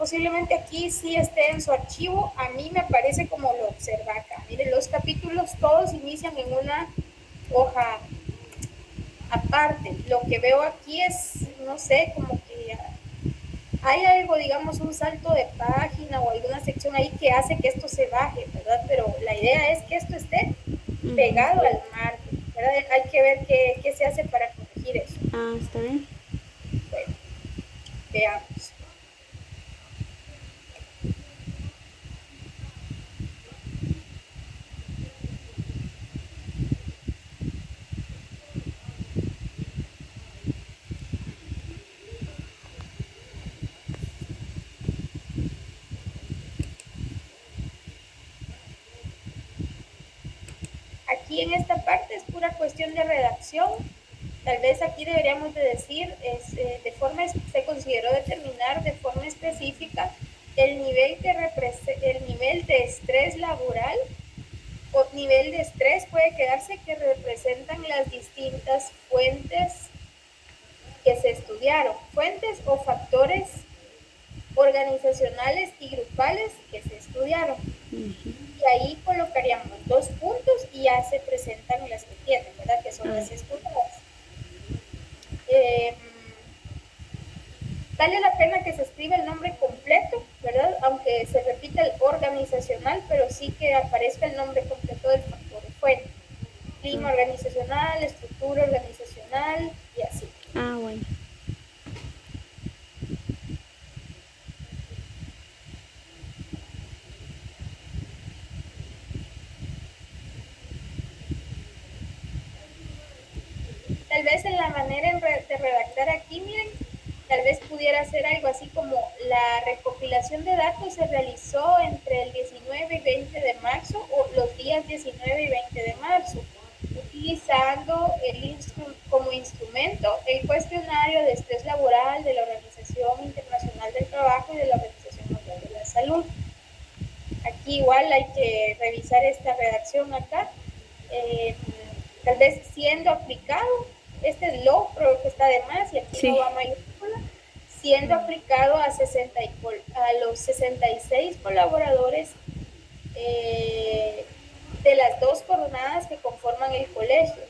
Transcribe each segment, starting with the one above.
Posiblemente aquí sí esté en su archivo. A mí me aparece como lo observa acá. Miren, los capítulos todos inician en una hoja aparte. Lo que veo aquí es, no sé, como que hay algo, digamos, un salto de página o alguna sección ahí que hace que esto se baje, ¿verdad? Pero la idea es que esto esté pegado al margen, ¿verdad? Hay que ver qué se hace para corregir eso. Ah, está bien. Bueno, veamos. Aquí en esta parte es pura cuestión de redacción. Tal vez aquí deberíamos de decir, se consideró determinar de forma específica el nivel de estrés laboral o nivel de estrés puede quedarse que representan las distintas fuentes que se estudiaron, fuentes o factores organizacionales y grupales que se estudiaron. Y ahí colocaríamos 2 puntos y ya se presentan las que tienen, ¿verdad? Que son las estudiadas. Eh, Vale la pena que se escriba el nombre completo, ¿verdad? Aunque se repita el organizacional, pero sí que aparezca el nombre completo del factor de fuente. Clima organizacional, estructura organizacional y así. Ah, bueno. Tal vez en la manera de redactar aquí, miren, tal vez pudiera ser algo así como la recopilación de datos se realizó entre el 19 y 20 de marzo o los días 19 y 20 de marzo, utilizando como instrumento el cuestionario de estrés laboral de la Organización Internacional del Trabajo y de la Organización Mundial de la Salud. Aquí igual hay que revisar esta redacción acá. Eh, Tal vez siendo aplicado, este es low, pero que está de más y aquí no Sí. va mayúscula, siendo aplicado a los 66 colaboradores de las 2 jornadas que conforman el colegio.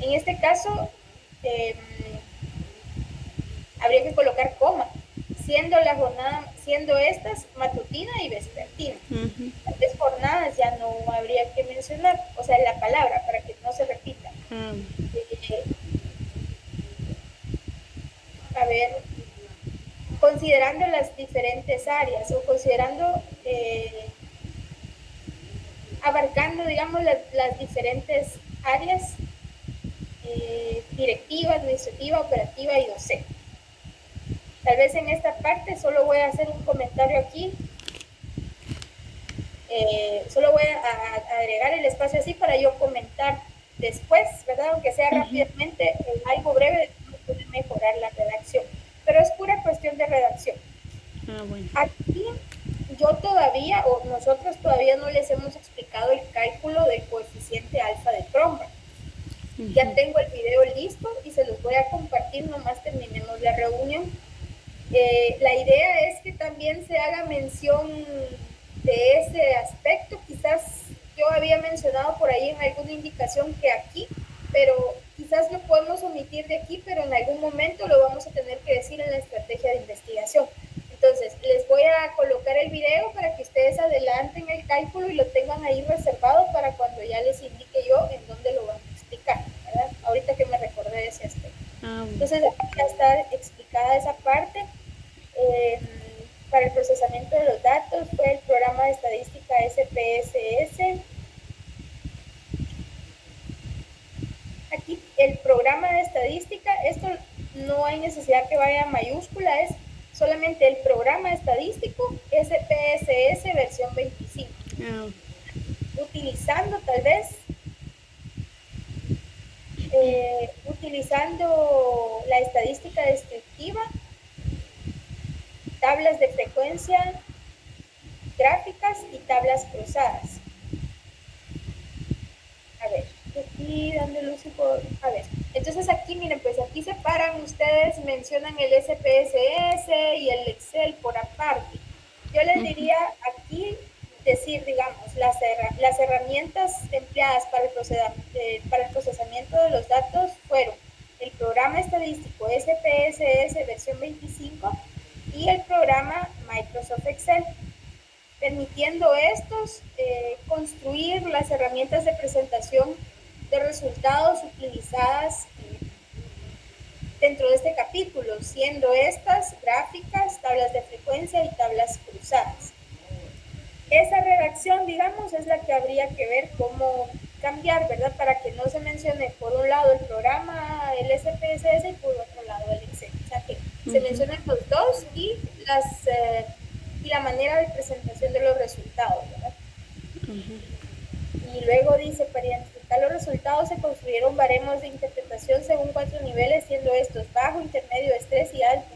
En este caso, eh, habría que colocar coma, siendo estas matutina y vespertina. Las 3 jornadas ya no habría que mencionar, o sea, la palabra para que no se repita. Ah, Eh, a ver, considerando las diferentes áreas o considerando, abarcando, digamos, las diferentes áreas directiva, administrativa, operativa y docente. Tal vez en esta parte solo voy a hacer un comentario aquí. Solo voy a agregar el espacio así para yo comentar después, ¿verdad? Aunque sea rápidamente, algo breve de cómo puede mejorar la redacción. Pero es pura cuestión de redacción. ah, bueno. Aquí yo todavía, o nosotros todavía no les hemos explicado el cálculo del coeficiente alfa de Cronbach. Ya tengo el video listo y se los voy a compartir nomás terminemos la reunión. La idea es que también se haga mención de ese aspecto. Quizás yo había mencionado por ahí en alguna indicación que aquí, pero quizás lo podemos omitir de aquí, pero en algún momento lo vamos a tener que decir en la estrategia de investigación. Entonces, les voy a colocar el video para que ustedes adelanten el cálculo y lo tengan ahí reservado para cuando ya les indique yo en dónde lo van a explicar, ¿verdad? Ahorita que me recordé de ese aspecto. Ah, bueno. Entonces, aquí ya está explicada esa parte. Eh, para el procesamiento de los datos fue el programa de estadística SPSS. Aquí el programa de estadística, esto no hay necesidad que vaya en mayúscula, es solamente el programa estadístico SPSS versión 25. Ah, Utilizando tal vez, utilizando la estadística descriptiva, tablas de frecuencia, gráficas y tablas cruzadas. A ver, aquí dándole un por... A ver, entonces aquí, miren, pues aquí separan ustedes, mencionan el SPSS y el Excel parte. Yo les diría aquí decir, digamos, las herramientas empleadas para el procesamiento de los datos fueron el programa estadístico SPSS versión 25 y el programa Microsoft Excel, permitiendo estos construir las herramientas de presentación de resultados utilizadas dentro de este capítulo, siendo estas gráficas, tablas de frecuencia y tablas cruzadas. Esa redacción, digamos, es la que habría que ver cómo cambiar, ¿verdad? Para que no se mencione por un lado el programa, el SPSS, y por otro lado el Excel. O sea, que se mencionen los dos y la manera de presentación de los resultados, ¿verdad? Y luego dice, para identificar los resultados se construyeron baremos de interpretación según 4 niveles, siendo estos bajo, intermedio, estrés y alto,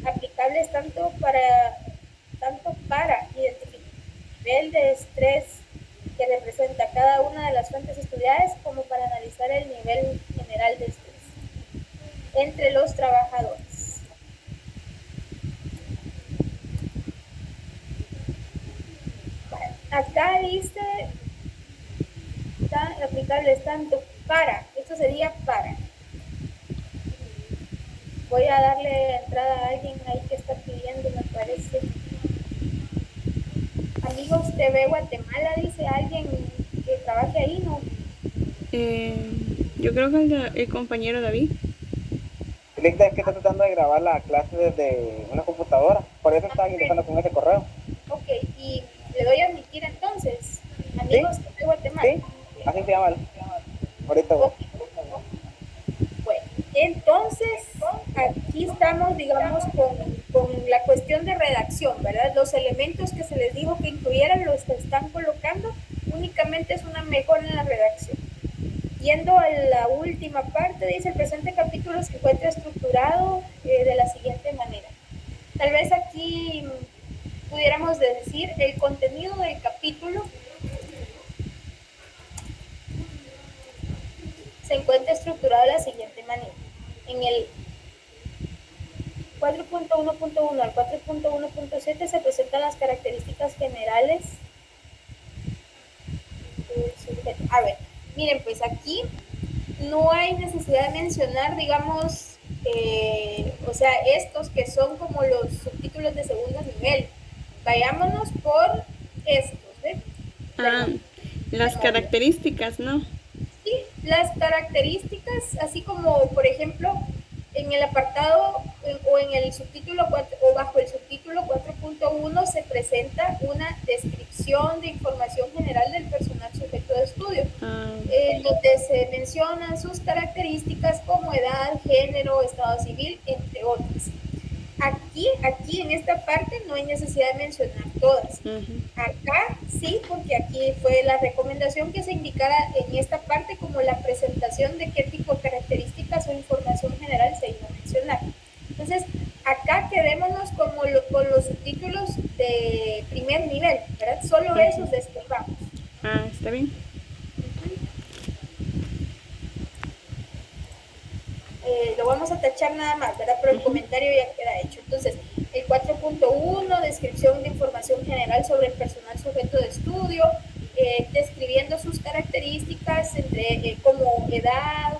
aplicables tanto para identificar el nivel de estrés que representa cada una de las fuentes estudiadas, como para analizar el nivel general de estrés entre los trabajadores. Acá dice aplicables tanto para, esto sería para. Voy a darle entrada a alguien ahí que está pidiendo, me parece. Amigos TV Guatemala, dice alguien que trabaje ahí, ¿no? Yo creo que el compañero David. Linda es que está tratando de grabar la clase desde una computadora, por eso está ingresando con ese correo. Ok, y le doy a admitir entonces, amigos de Guatemala. Sí, así se llama. Ahorita voy. Okay. Bueno, entonces aquí estamos, digamos, con la cuestión de redacción, ¿verdad? Los elementos que se les dijo que incluyeran los que están colocando, únicamente es una mejora en la redacción. Yendo a la última parte, dice, el presente capítulo se encuentra estructurado de la siguiente manera. Tal vez aquí pudiéramos decir el contenido del capítulo se encuentra estructurado de la siguiente manera. En el 4.1.1 al 4.1.7 se presentan las características generales del sujeto. A ver, miren, pues aquí no hay necesidad de mencionar, digamos, o sea, estos que son como los subtítulos de segundo nivel. Vayámonos por estos, ¿ves? Las características, ¿no? Sí, las características, así como, por ejemplo, en el apartado o en el subtítulo 4, o bajo el subtítulo 4.1 se presenta una descripción de información general del personal sujeto de estudio, donde se mencionan sus características como edad, género, estado civil, entre otras. Aquí en esta parte no hay necesidad de mencionar todas. Acá sí, porque aquí fue la recomendación que se indicara en esta parte como la presentación de qué tipo de características o información general se iba a mencionar. Entonces, acá quedémonos como con los subtítulos de primer nivel, ¿verdad? Solo esos despejamos. Está bien. Lo vamos a tachar nada más, ¿verdad? Pero el comentario ya queda hecho. Entonces, el 4.1, descripción de información general sobre el personal sujeto de estudio, describiendo sus características como edad,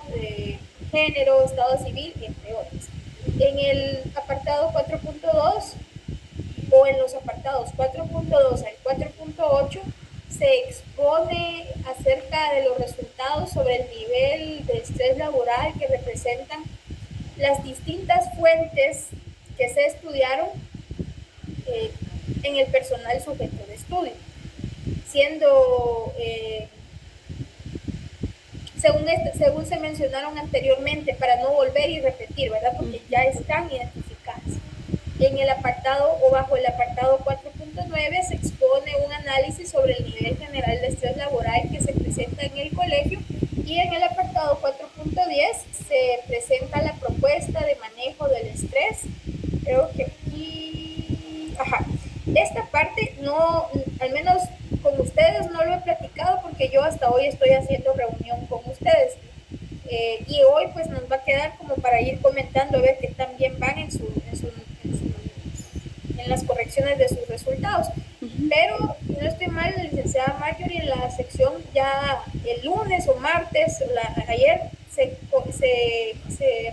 género, estado civil, entre otras. En el apartado 4.2 o en los apartados 4.2 al 4.8 se expone acerca de los resultados sobre el nivel de estrés laboral que representan las distintas fuentes que se estudiaron en el personal sujeto de estudio, siendo, según se mencionaron anteriormente, para no volver y repetir, ¿verdad? Porque ya están identificadas. En el apartado o bajo el apartado 4.9 se expone un análisis sobre el nivel general de estrés laboral que se presenta en el colegio, y en el apartado 4.10 se presenta la propuesta de manejo del estrés. Creo que aquí, esta parte no, al menos con ustedes no lo he platicado porque yo hasta hoy estoy haciendo reunión con ustedes. Y hoy pues nos va a quedar como para ir comentando a ver que también van en en las correcciones de sus resultados. Pero, si no estoy mal, la licenciada Marjorie en la sección ya el lunes o martes, ayer, se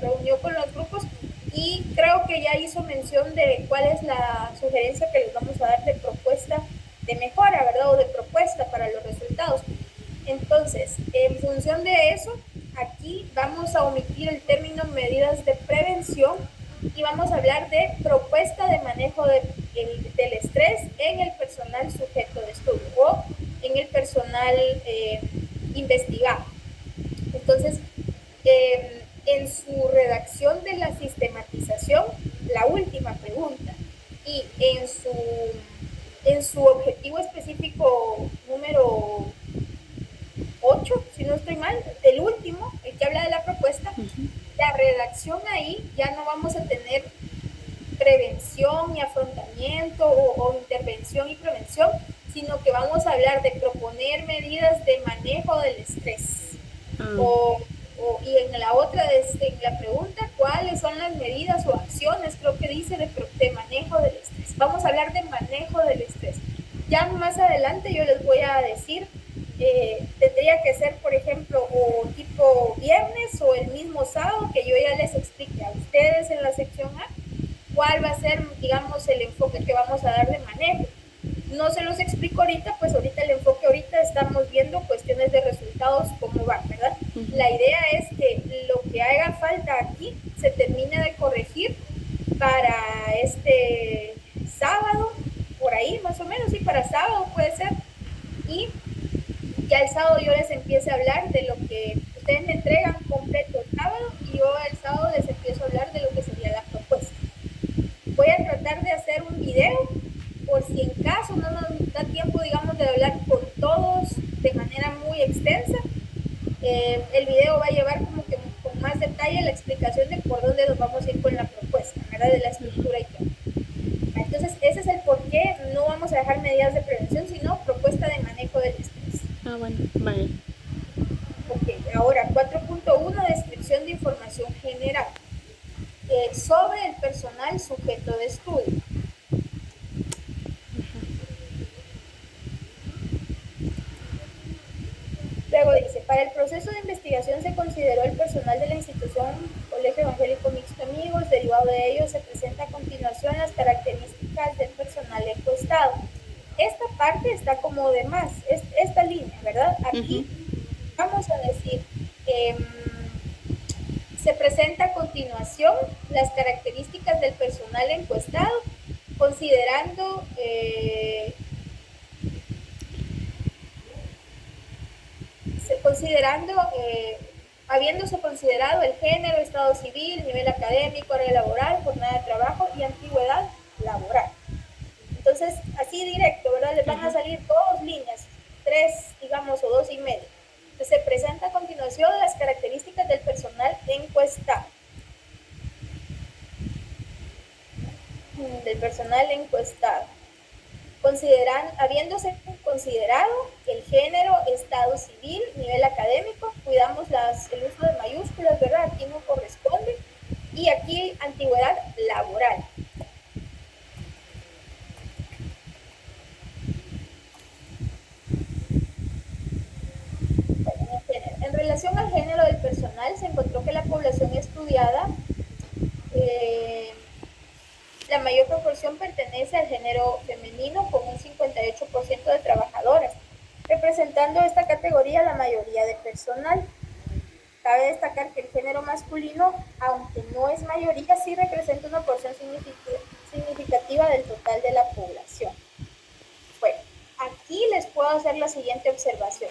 reunió con los grupos y creo que ya hizo mención de cuál es la sugerencia que les vamos a dar de propuesta de mejora, ¿verdad? O de propuesta para los resultados. Entonces, en función de eso, aquí vamos a omitir el término medidas de prevención y vamos a hablar de propuesta de manejo del estrés en el personal sujeto de estudio o en el personal investigado. Entonces, en su redacción de la sistematización, la última pregunta, y en su objetivo específico número 8, si no estoy mal, el último, el que habla de la propuesta, la redacción ahí ya no vamos a tener prevención y afrontamiento o intervención y prevención, sino que vamos a hablar de proponer medidas de manejo del estrés. Y en la otra, en la pregunta, ¿cuáles son las medidas o acciones, creo que dice, de manejo del estrés? Vamos a hablar de manejo del estrés. Ya más adelante yo les voy a decir, tendría que ser, por ejemplo, o tipo viernes o el mismo sábado, que yo ya les explique a ustedes en la sección A cuál va a ser, digamos, el enfoque que vamos a dar de manejo. No se los explico ahorita, pues ahorita el enfoque, ahorita estamos viendo cuestiones de resultados, cómo va, ¿verdad? La idea es que lo que haga falta aquí se termine de corregir para este sábado, por ahí más o menos, sí, para sábado puede ser, y ya el sábado yo les empiece a hablar de lo que ustedes me entregan completo el sábado y yo el sábado les empiezo a hablar de lo que sería la propuesta. Voy a tratar de hacer un video por si en caso no nos da tiempo, digamos, de hablar con todos de manera muy extensa. El video va a llevar como que con más detalle la explicación de por dónde nos vamos a ir con la propuesta, ¿verdad? De la estructura y todo. Entonces, ese es el por qué no vamos a dejar medidas de prevención, sino propuesta de manejo del estrés. Bueno, vale. Ok, ahora 4.1, descripción de información general. Sobre el personal sujeto de estudio. Luego dice, para el proceso de investigación se consideró el personal de la institución Colegio Evangélico Mixto Amigos. Derivado de ello se presenta a continuación las características del personal encuestado. Esta parte está como de más, esta línea, ¿verdad? Aquí vamos a decir, se presenta a continuación las características del personal encuestado, considerando habiéndose considerado el género, estado civil, nivel académico, área laboral, jornada de trabajo y antigüedad laboral. Entonces, así directo, ¿verdad? Les van a salir 2 líneas, 3, digamos, o 2 y medio. Entonces, se presenta a continuación las características del personal encuestado. Habiéndose considerado el género, estado civil, nivel académico, cuidamos el uso de mayúsculas, ¿verdad? Aquí no corresponde. Y aquí antigüedad laboral. En relación al género del personal, se encontró que la población estudiada, la mayor proporción pertenece al género femenino, con un 58% de trabajadoras, representando esta categoría la mayoría de personal. Cabe destacar que el género masculino, aunque no es mayoría, sí representa una porción significativa del total de la población. Bueno, aquí les puedo hacer la siguiente observación.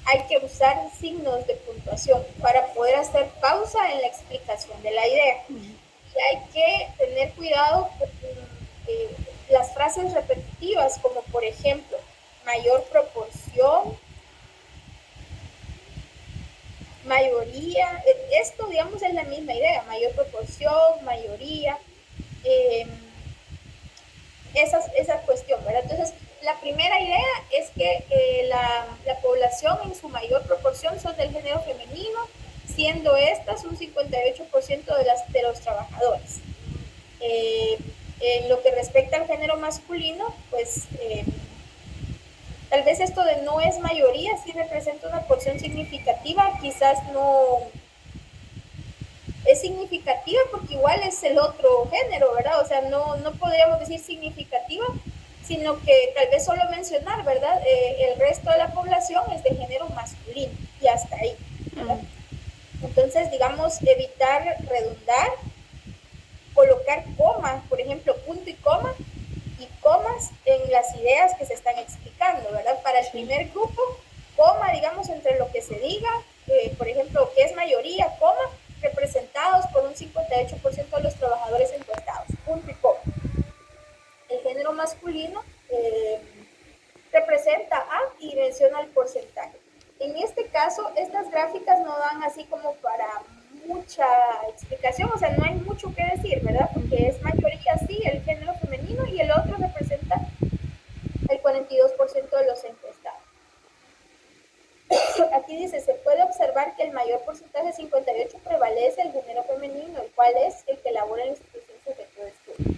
Hay que usar signos de puntuación para poder hacer pausa en la explicación de la idea. Y hay que tener cuidado con las frases repetitivas, como por ejemplo, mayor proporción, mayoría. Esto, digamos, es la misma idea, mayor proporción, mayoría, esa cuestión, ¿verdad? Entonces, la primera idea es que la población en su mayor proporción son del género femenino, siendo estas un 58% de los trabajadores. En lo que respecta al género masculino, pues tal vez esto de no es mayoría, sí representa una porción significativa, quizás no es significativa porque igual es el otro género, ¿verdad? O sea, no podríamos decir significativa, sino que tal vez solo mencionar, ¿verdad? El resto de la población es de género masculino y hasta ahí, ¿verdad? Entonces, digamos, evitar redundar, colocar comas, por ejemplo, punto y comas en las ideas que se están explicando, ¿verdad? Para el primer grupo, coma, digamos, entre lo que se diga, por ejemplo, que es mayoría, coma, representados por un 58% de los trabajadores encuestados, punto y coma. El género masculino representa A y menciona el porcentaje. En este caso, estas gráficas no dan así como para mucha explicación, o sea, no hay mucho que decir, ¿verdad? Porque es mayoría sí el género femenino y el otro representa el 42% de los encuestados. Aquí dice, se puede observar que el mayor porcentaje, 58, prevalece el género femenino, el cual es el que elabora la institución sujeto de estudio.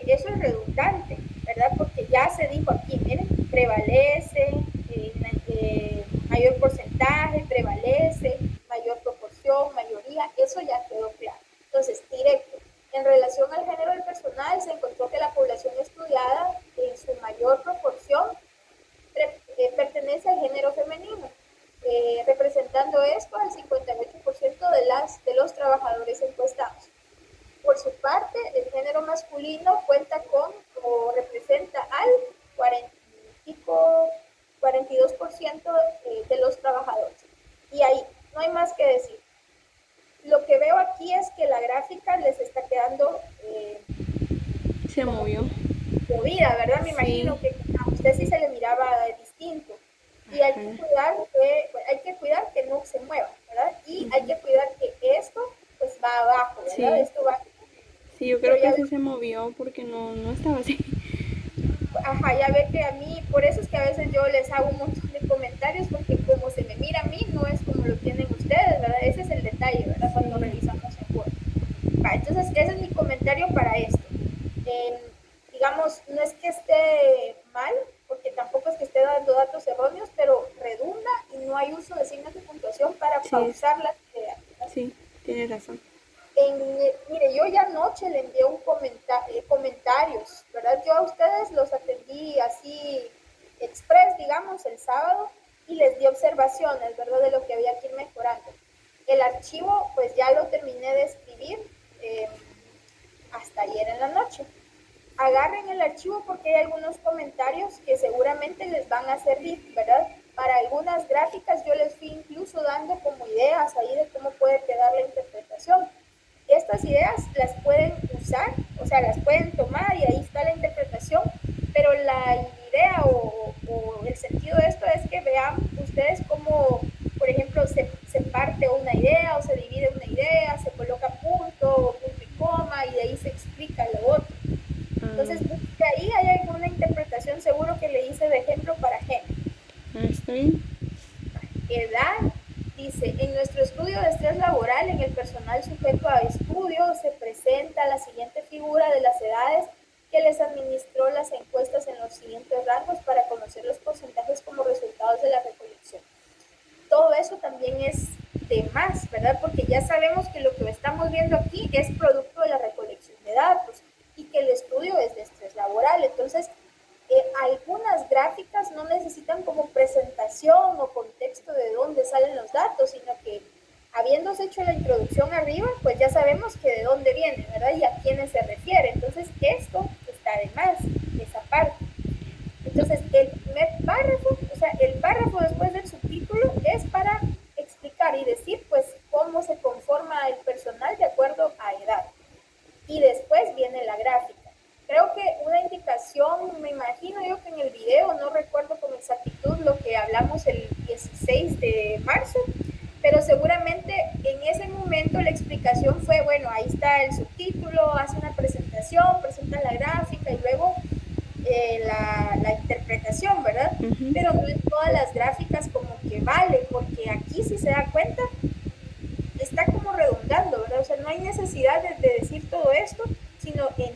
Eso es redundante, ¿verdad? Porque ya se dijo aquí, miren, prevalece, mayor porcentaje, prevalece, mayor proporción, mayoría, eso ya quedó claro. Entonces, directo, en relación al género del personal, se encontró que la población estudiada en su mayor proporción pertenece al género femenino, representando esto al 58% de los trabajadores encuestados. Por su parte, el género masculino cuenta con o representa al 42% de los trabajadores. Y ahí no hay más que decir. Lo que veo aquí es que la gráfica les está quedando se movió. Movida, ¿verdad? Me imagino que a usted sí se le miraba distinto. Y hay que cuidar que no se mueva, ¿verdad? Y hay que cuidar que esto pues va abajo, ¿verdad? Sí. Esto va. Sí, yo creo que sí se movió porque no estaba así. Ajá, ya ve que a mí, por eso es que a veces yo les hago un montón de comentarios, porque como se me mira a mí, no es como lo tienen ustedes, ¿verdad? Ese es el detalle, ¿verdad? Cuando revisamos el Word. Entonces, ese es mi comentario para esto. Digamos, no es que esté mal, porque tampoco es que esté dando datos erróneos, pero redunda y no hay uso de signos de puntuación para pausar las ideas, ¿verdad? Sí, tienes razón. Mire, yo ya anoche le envié un comentarios, ¿verdad? Yo a ustedes los atendí así express, digamos, el sábado, y les di observaciones, ¿verdad? De lo que había que ir mejorando. El archivo, pues ya lo terminé de escribir hasta ayer en la noche. Agarren el archivo porque hay algunos comentarios que seguramente les van a servir, ¿verdad? Para algunas gráficas yo les fui incluso dando como ideas ahí de cómo puede quedar la interpretación. Estas ideas las pueden usar, o sea, las pueden tomar y ahí está la interpretación, pero la idea o el sentido de esto es que vean ustedes cómo, por ejemplo, se parte una idea o se divide una idea, se coloca punto y coma y de ahí se explica lo otro. Entonces, de ahí hay alguna interpretación seguro que le hice de ejemplo para género. ¿Está bien? Edad. Dice, en nuestro estudio de estrés laboral en el personal sujeto a estudio se presenta la siguiente figura de las edades que les administró las encuestas en los siguientes rangos para conocer los porcentajes como resultados de la recolección. Todo eso también es de más, ¿verdad? Porque ya sabemos que lo que estamos viendo aquí es producto de la recolección de datos y que el estudio es de estrés laboral. Entonces, algunas gráficas no necesitan como presentación o contexto de dónde salen los datos, sino que habiéndose hecho la introducción arriba, pues ya sabemos que de dónde viene, ¿verdad? Y a quiénes se refiere. Entonces, esto está de más, esa parte. Entonces, el primer párrafo, o sea, el párrafo después del subtítulo es para explicar y decir, pues, cómo se conforma el personal de acuerdo a edad. Y después viene la gráfica. Creo que una indicación, me imagino yo que en el video, no recuerdo con exactitud lo que hablamos el 16 de marzo, pero seguramente en ese momento la explicación fue, bueno, ahí está el subtítulo, hace una presentación, presenta la gráfica y luego la interpretación, ¿verdad? Pero no en todas las gráficas como que vale, porque aquí si se da cuenta, está como redundando, ¿verdad? O sea, no hay necesidad de decir todo esto, sino en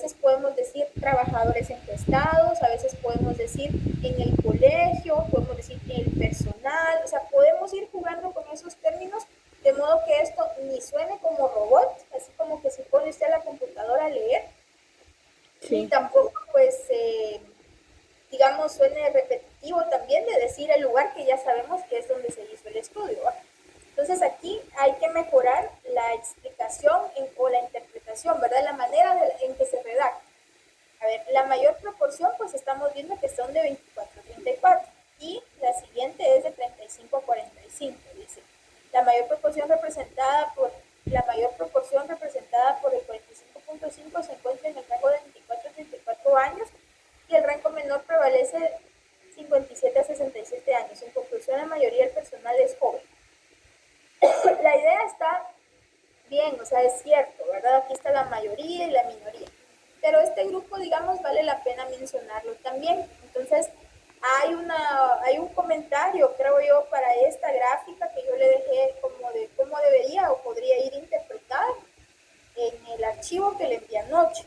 veces podemos decir trabajadores encuestados, a veces podemos decir en el colegio, podemos decir en el personal, o sea, podemos ir jugando con esos términos de modo que esto ni suene como robot, así como que se pone usted a la computadora a leer, sí. Ni tampoco pues digamos suene repetitivo también de decir el lugar que ya sabemos que es donde se hizo el estudio, ¿verdad? Entonces aquí hay que mejorar la explicación o la interpretación, ¿verdad? La manera en que se redacta. A ver, la mayor proporción, pues estamos viendo que son de 24 a 34 y la siguiente es de 35 a 45, dice. La mayor proporción representada por el 45.5 se encuentra en el rango de 24 a 34 años y el rango menor prevalece 57 a 67 años. En conclusión, la mayoría del personal es joven. La idea está bien, o sea, es cierto, ¿verdad? Aquí está la mayoría y la minoría. Pero este grupo, digamos, vale la pena mencionarlo también. Entonces, hay un comentario, creo yo, para esta gráfica que yo le dejé como de cómo debería o podría ir interpretada en el archivo que le envié anoche.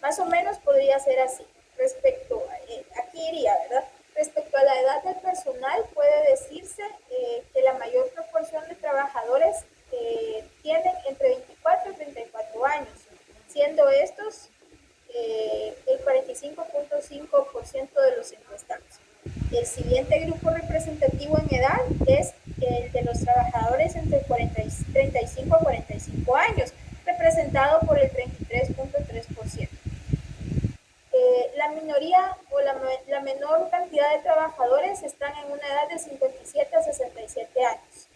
Más o menos podría ser así. Respecto a, aquí iría, ¿verdad? Respecto a la edad del personal, puede decirse que la mayor proporción de trabajadores tienen entre 24 y 34 años, siendo estos el 45.5% de los encuestados. El siguiente grupo representativo en edad es el de los trabajadores entre 35 a 45 años, representado por el 33.3%. La minoría o la menor cantidad de trabajadores están en una edad de 57 a 67 años.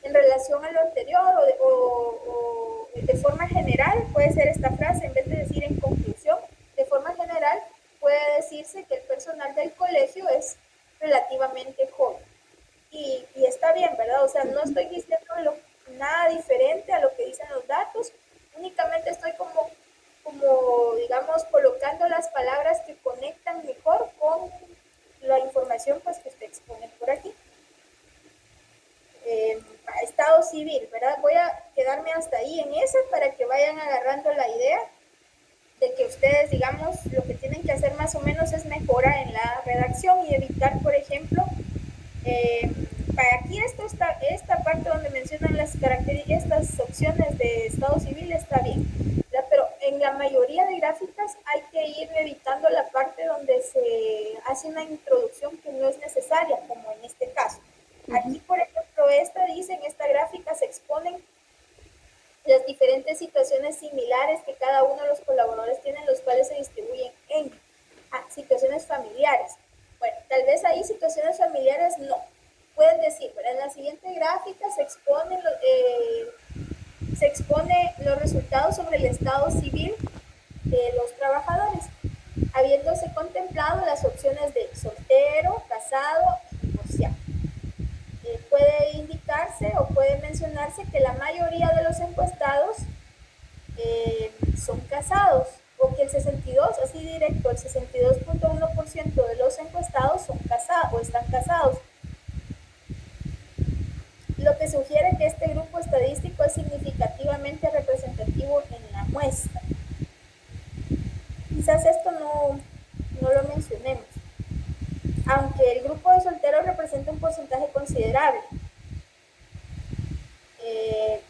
En relación a lo anterior o de forma general, puede ser esta frase, en vez de decir en conclusión, de forma general puede decirse que el personal del colegio es relativamente joven. Y está bien, ¿verdad? O sea, no estoy diciendo nada diferente a lo que dicen los datos, únicamente estoy como digamos, colocando las palabras que conectan mejor con la información pues, que usted expone por aquí. Estado civil, ¿verdad? Voy a quedarme hasta ahí en esa para que vayan agarrando la idea de que ustedes, digamos, lo que tienen que hacer más o menos es mejora en la redacción y evitar, por ejemplo, para aquí esta parte donde mencionan las características, estas opciones de estado civil está bien, ¿verdad? Pero en la mayoría de gráficas hay que ir evitando la parte donde se hace una introducción que no es necesaria, como en este caso. Aquí, por ejemplo, en esta gráfica se exponen las diferentes situaciones similares que cada uno de los colaboradores tienen, los cuales se distribuyen en situaciones familiares. Bueno, tal vez ahí situaciones familiares no. Pueden decir, pero en la siguiente gráfica se expone los resultados sobre el estado civil de los trabajadores, habiéndose contemplado las opciones de soltero, casado y divorciado. Puede indicarse o puede mencionarse que la mayoría de los encuestados son casados, o que el 62, así directo, el 62.1% de los encuestados son casados o están casados, lo que sugiere que este grupo estadístico es significativamente representativo en la muestra. Quizás esto no lo mencionemos, aunque el grupo de solteros representa un porcentaje considerable.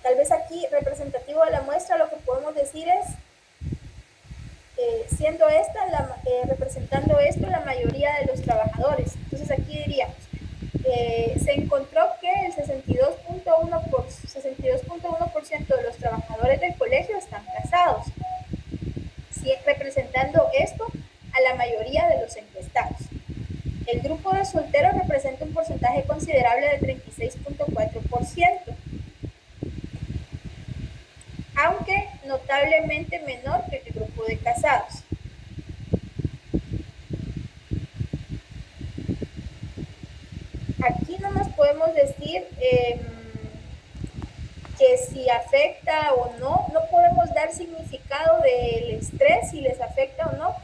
Tal vez aquí, representativo de la muestra, lo que podemos decir es, siendo representando esto la mayoría de los trabajadores. Entonces aquí diríamos, se encontró que el 62.1% de los trabajadores del colegio están casados, representando esto a la mayoría de los encuestados. El grupo de solteros representa un porcentaje considerable de 36.4%, aunque notablemente menor que el grupo de casados. Aquí no nos podemos decir que si afecta o no podemos dar significado del estrés, si les afecta o no,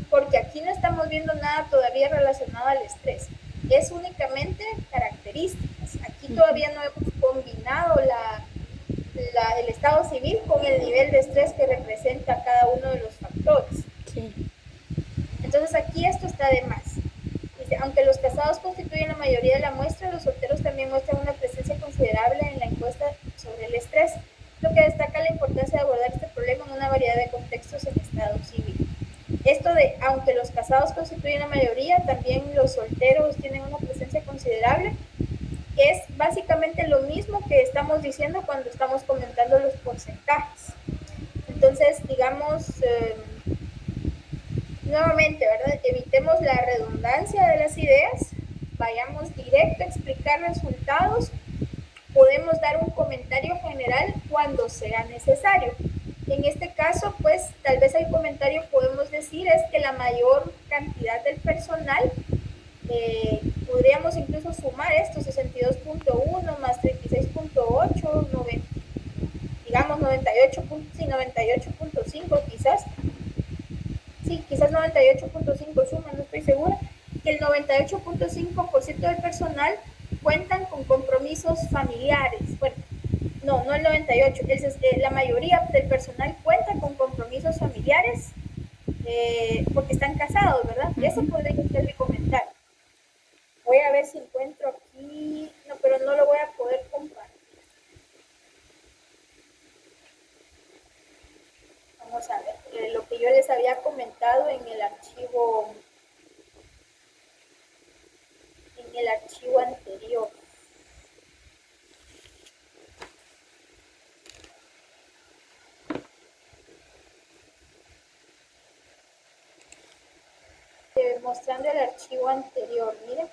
porque aquí no estamos viendo nada todavía relacionado al estrés, es únicamente características. Aquí todavía no hemos combinado el estado civil con el nivel de estrés que representa cada uno de los factores. está de más. Dice, aunque los casados constituyen la mayoría de la muestra, los solteros también muestran una presencia considerable en la encuesta sobre el estrés, lo que destaca la importancia de abordar este problema en una variedad de contextos en estado civil. Esto de, aunque los casados constituyen la mayoría, también los solteros tienen una presencia considerable, es básicamente lo mismo que estamos diciendo cuando estamos comentando los porcentajes. Entonces, digamos, nuevamente, ¿verdad? Evitemos la redundancia de las ideas, vayamos directo a explicar resultados, podemos dar un comentario general cuando sea necesario. En este caso, pues tal vez el comentario podemos decir es que la mayor cantidad del personal, podríamos incluso sumar esto, 62.1 más 36.8, digamos 98.5 quizás, sí, quizás 98.5 suma, no estoy segura, que el 98.5% del personal cuentan con compromisos familiares. Bueno, no el 98, la mayoría del personal cuenta con compromisos familiares porque están casados, ¿verdad? Eso podría ser mi comentario. Voy a ver si encuentro aquí, no, pero no lo voy a poder compartir. Vamos a ver, lo que yo les había comentado en el archivo anterior. Mostrando el archivo anterior, miren.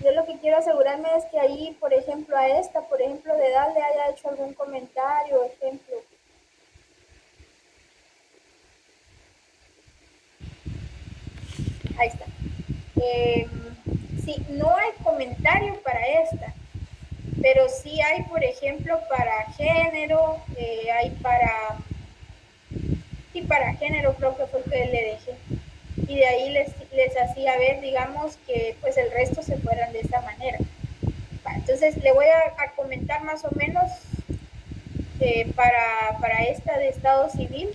Yo lo que quiero asegurarme es que ahí, por ejemplo, a esta, por ejemplo, de edad le haya hecho algún comentario, ejemplo. Ahí está. Sí, no hay comentario para esta, pero sí hay, por ejemplo, para género, hay para... Sí, para género creo que fue el que le dejé. Y de ahí les hacía ver, digamos, que pues el resto se fueran de esta manera. Entonces le voy a comentar más o menos para esta de estado civil,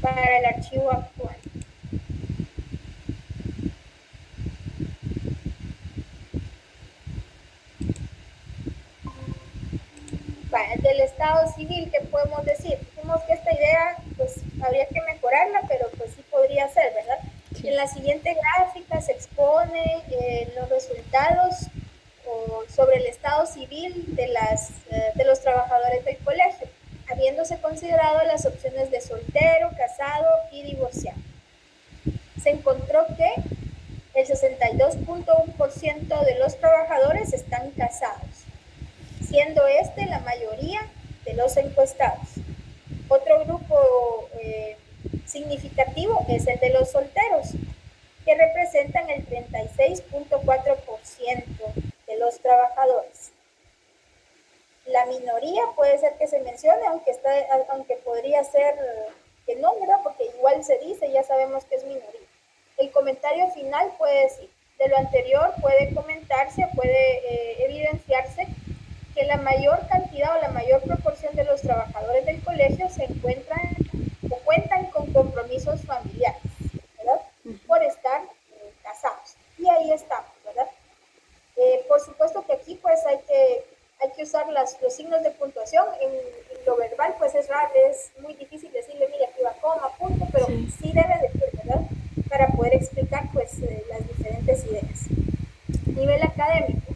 para el archivo actual. Del estado civil, ¿qué podemos decir? Dijimos que esta idea pues habría que mejorarla, pero pues sí podría ser, ¿verdad? Sí. En la siguiente gráfica se expone los resultados sobre el estado civil de los trabajadores del colegio, habiéndose considerado las opciones de soltero, casado y divorciado. Se encontró que el 62.1% de los trabajadores están casados, siendo este la mayoría de los encuestados. Otro grupo significativo es el de los solteros, que representan el 36.4% de los trabajadores. La minoría puede ser que se mencione, aunque podría ser que no, ¿verdad? Porque igual se dice, ya sabemos que es minoría. El comentario final puede decir, de lo anterior puede comentarse, puede evidenciarse que la mayor cantidad o la mayor proporción de los trabajadores del colegio se encuentran o cuentan con compromisos familiares, ¿verdad? Por estar casados. Y ahí estamos, ¿verdad? Por supuesto que aquí pues hay que usar los signos de puntuación. En lo verbal pues es muy difícil decirle, mira, aquí va coma, punto, pero sí debe de ser, ¿verdad? Para poder explicar pues las diferentes ideas. Nivel académico.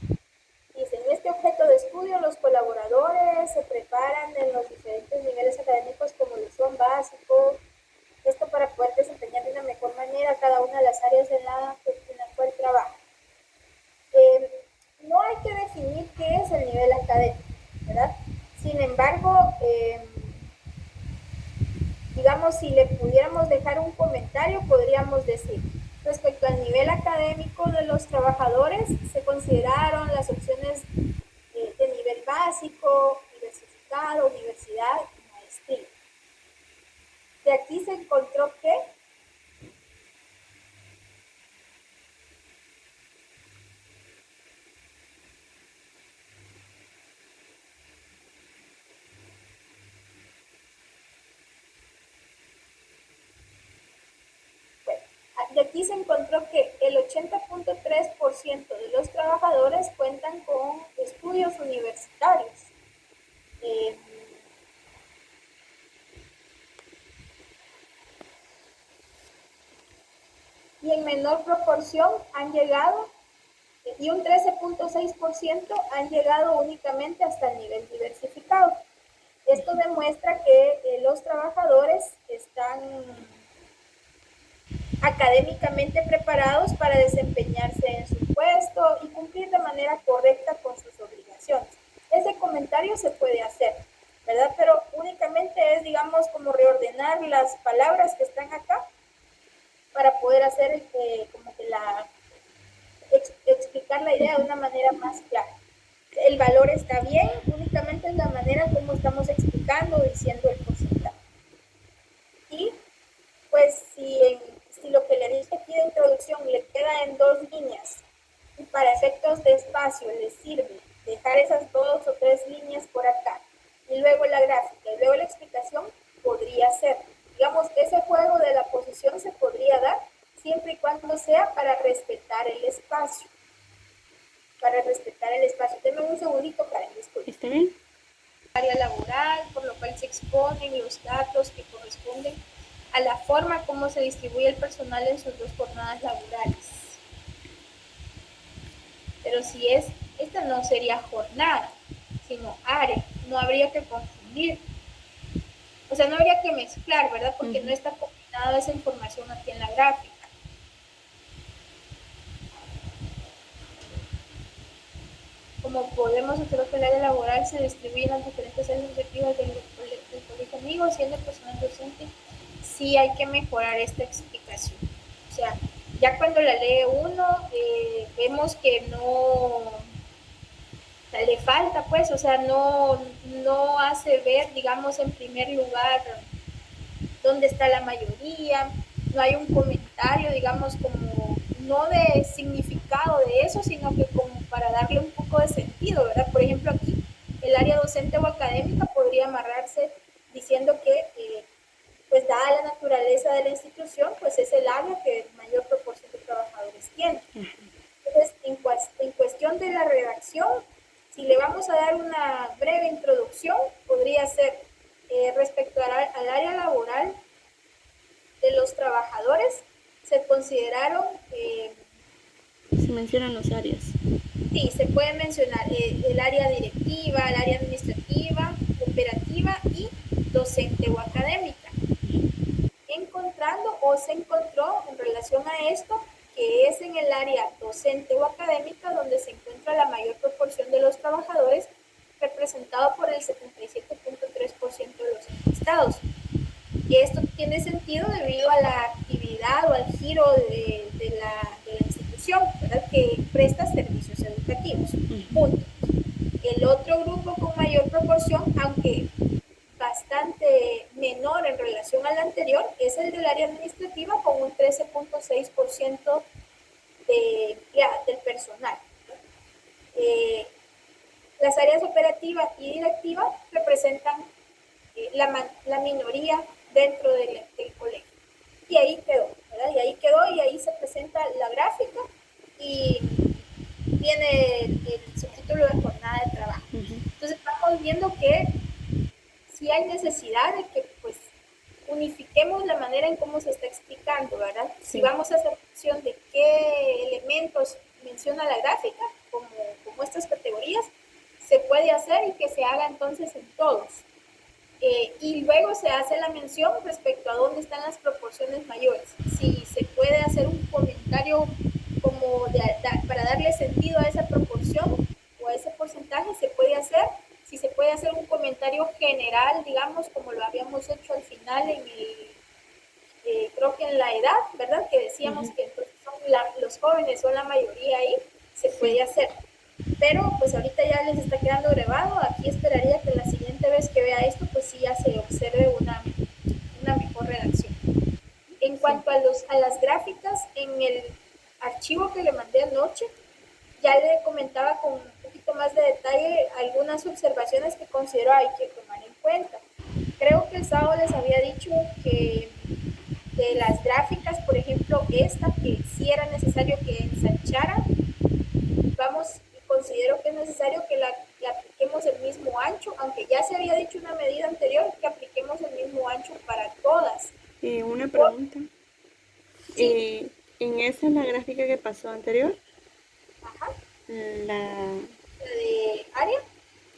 Dice, en este objeto de estudio los colaboradores se preparan en los diferentes niveles académicos como lo son básico, esto para poder desempeñar de una mejor manera cada una de las áreas en la cual trabajan. No hay que definir qué es el nivel académico, ¿verdad? Sin embargo, digamos, si le pudiéramos dejar un comentario, podríamos decir, respecto al nivel académico de los trabajadores, se consideraron las opciones de nivel básico, diversificado, universidad y maestría. De aquí se encontró que el 80.3% de los trabajadores cuentan con estudios universitarios. Y en menor proporción han llegado, y un 13.6% han llegado únicamente hasta el nivel diversificado. Esto demuestra que los trabajadores están académicamente preparados para desempeñarse en su puesto y cumplir de manera correcta con sus obligaciones. Ese comentario se puede hacer, ¿verdad? Pero únicamente es, digamos, como reordenar las palabras que están acá para poder hacer como que explicar la idea de una manera más clara. El valor está bien, únicamente es la manera como estamos explicando o diciendo el porcentaje. Y pues si lo que le dije aquí de introducción le queda en 2 líneas y para efectos de espacio le sirve dejar esas 2 o 3 líneas por acá y luego la gráfica y luego la explicación, podría ser. Digamos que ese juego de la posición se podría dar siempre y cuando sea para respetar el espacio. Para respetar el espacio. Denme un segundito para el disculpe. ¿Está bien? Área laboral, por lo cual se exponen los datos que corresponden a la forma como se distribuye el personal en sus 2 jornadas laborales. Pero si esta no sería jornada, sino área, no habría que confundir. O sea, no habría que mezclar, ¿verdad? Porque no está combinada esa información aquí en la gráfica. Como podemos observar que el área laboral se distribuye en las diferentes áreas objetivas del colegio amigo, siendo el personal docente, sí hay que mejorar esta explicación. O sea, ya cuando la lee uno, vemos que no, o sea, le falta, pues, o sea, no hace ver, digamos, en primer lugar dónde está la mayoría, no hay un comentario, digamos, como no de significado de eso, sino que como para darle un poco de sentido, ¿verdad? Por ejemplo, aquí el área docente o académica podría amarrarse diciendo que, pues dada la naturaleza de la institución, pues es el área que mayor proporción de trabajadores tiene. Entonces, en cuestión de la redacción, si le vamos a dar una breve introducción, podría ser respecto al área laboral de los trabajadores, se consideraron... se mencionan las áreas. Sí, se puede mencionar el área directiva, el área administrativa, operativa y docente o académica. Encontrando o se encontró en relación a esto que es en el área docente o académica donde se encuentra la mayor proporción de los trabajadores, representado por el 77.3% de los encuestados. Y esto tiene sentido debido a la actividad o al giro de la institución, ¿verdad? Que presta servicios educativos. Punto. El otro grupo con mayor proporción, aunque bastante menor en relación al anterior, es el del área administrativa con un 13.6% del personal. Las áreas operativas y directivas representan la minoría dentro del colegio. Y ahí quedó, ¿verdad? Y ahí se presenta la gráfica y viene el subtítulo de jornada de trabajo. Entonces estamos viendo que sí hay necesidad de que pues unifiquemos la manera en cómo se está explicando, ¿verdad? Sí. Si vamos a hacer mención de qué elementos menciona la gráfica, como estas categorías, se puede hacer y que se haga entonces en todos. Y luego se hace la mención respecto a dónde están las proporciones mayores. Si se puede hacer un comentario como para darle sentido a esa proporción o a ese porcentaje, se puede hacer. si se puede hacer un comentario general, digamos, como lo habíamos hecho al final creo que en la edad, ¿verdad? Que decíamos que entonces los jóvenes son la mayoría ahí, se puede hacer. Pero pues ahorita ya les está quedando grabado, aquí esperaría que la siguiente vez que vea esto, pues sí ya se observe una mejor redacción. En cuanto a las gráficas, en el archivo que le mandé anoche, ya le comentaba con un poquito más de detalle algunas observaciones que considero hay que tomar en cuenta. Creo que el sábado les había dicho que de las gráficas, por ejemplo, esta, que sí era necesario que ensanchara, considero que es necesario que le apliquemos el mismo ancho, aunque ya se había dicho una medida anterior, que apliquemos el mismo ancho para todas. Una pregunta. Sí. En esa, la gráfica que pasó anterior, Ajá. la... ¿La de área?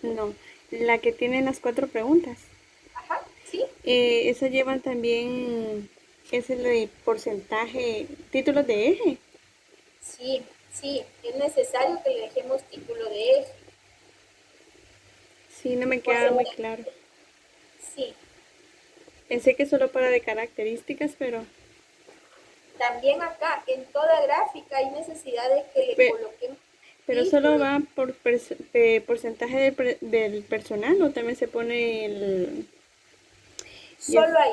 No, la que tiene las 4 preguntas. Ajá, sí. Esa llevan también, es el de porcentaje, títulos de eje. Sí, sí, es necesario que le dejemos título de eje. Sí, no me Porque, queda muy claro. sí, Pensé que solo para de características, pero... también acá, en toda gráfica hay necesidad de que le Pe- coloquemos pero solo título. va por porcentaje del personal o también se pone el... Yes. Solo ahí,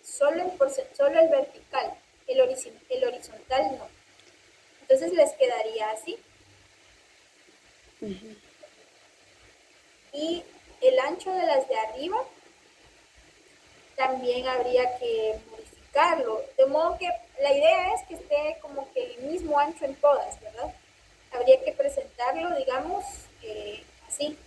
solo el vertical, el horizontal no. Entonces les quedaría así. Y el ancho de las de arriba también habría que modificarlo. De modo que la idea es que esté como que el mismo ancho en todas, ¿verdad? Habría que presentarlo, digamos, así.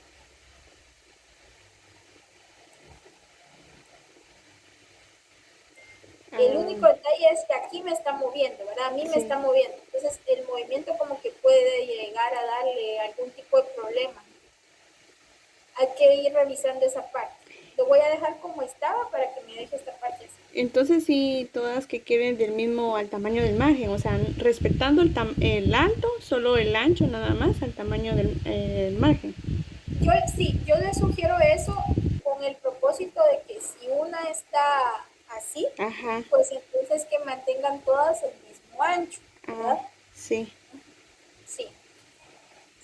El único detalle es que aquí me está moviendo, ¿verdad? A mí me está moviendo. Entonces el movimiento como que puede llegar a darle algún tipo de problema. Hay que ir revisando esa parte. Lo voy a dejar como estaba para que me deje esta parte así. Entonces sí, todas que queden del mismo al tamaño del margen, o sea, respetando el alto, solo el ancho nada más al tamaño del margen. Yo les sugiero eso con el propósito de que si una está así, Ajá, pues entonces que mantengan todas el mismo ancho, ¿verdad? sí. Sí.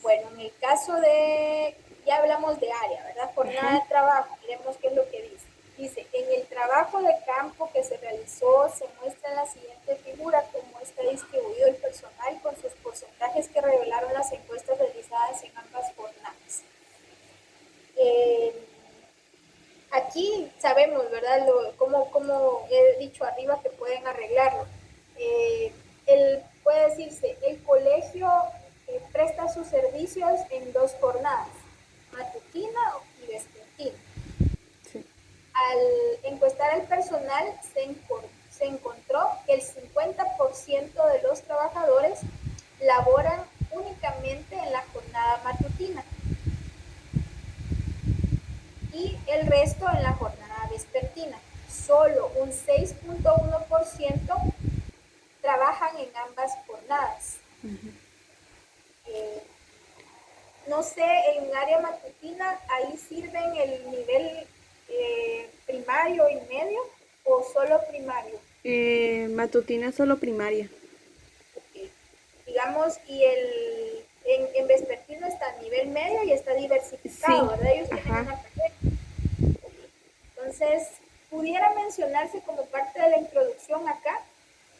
Bueno, en el caso de, ya hablamos de área, ¿verdad? Ajá. Jornada de trabajo, miremos qué es lo que dice. Dice, en el trabajo de campo que se realizó se muestra en la siguiente figura cómo está distribuido el personal con sus porcentajes que revelaron las encuestas realizadas en ambas jornadas. Aquí sabemos, ¿verdad? Como he dicho arriba, que pueden arreglarlo. Puede decirse, el colegio presta sus servicios en 2 jornadas, matutina y vespertina. Sí. Al encuestar al personal, se encontró que el 50% de los trabajadores laboran únicamente en la jornada matutina y el resto en la jornada vespertina. Solo un 6.1% trabajan en ambas jornadas. No sé, en área matutina, ahí sirven el nivel primario y medio o solo primario. Matutina solo primaria. Okay. Digamos, y en vespertino está a nivel medio y está diversificado, Sí, ¿verdad? Ellos tienen ajá. una carrera. Entonces, pudiera mencionarse como parte de la introducción acá,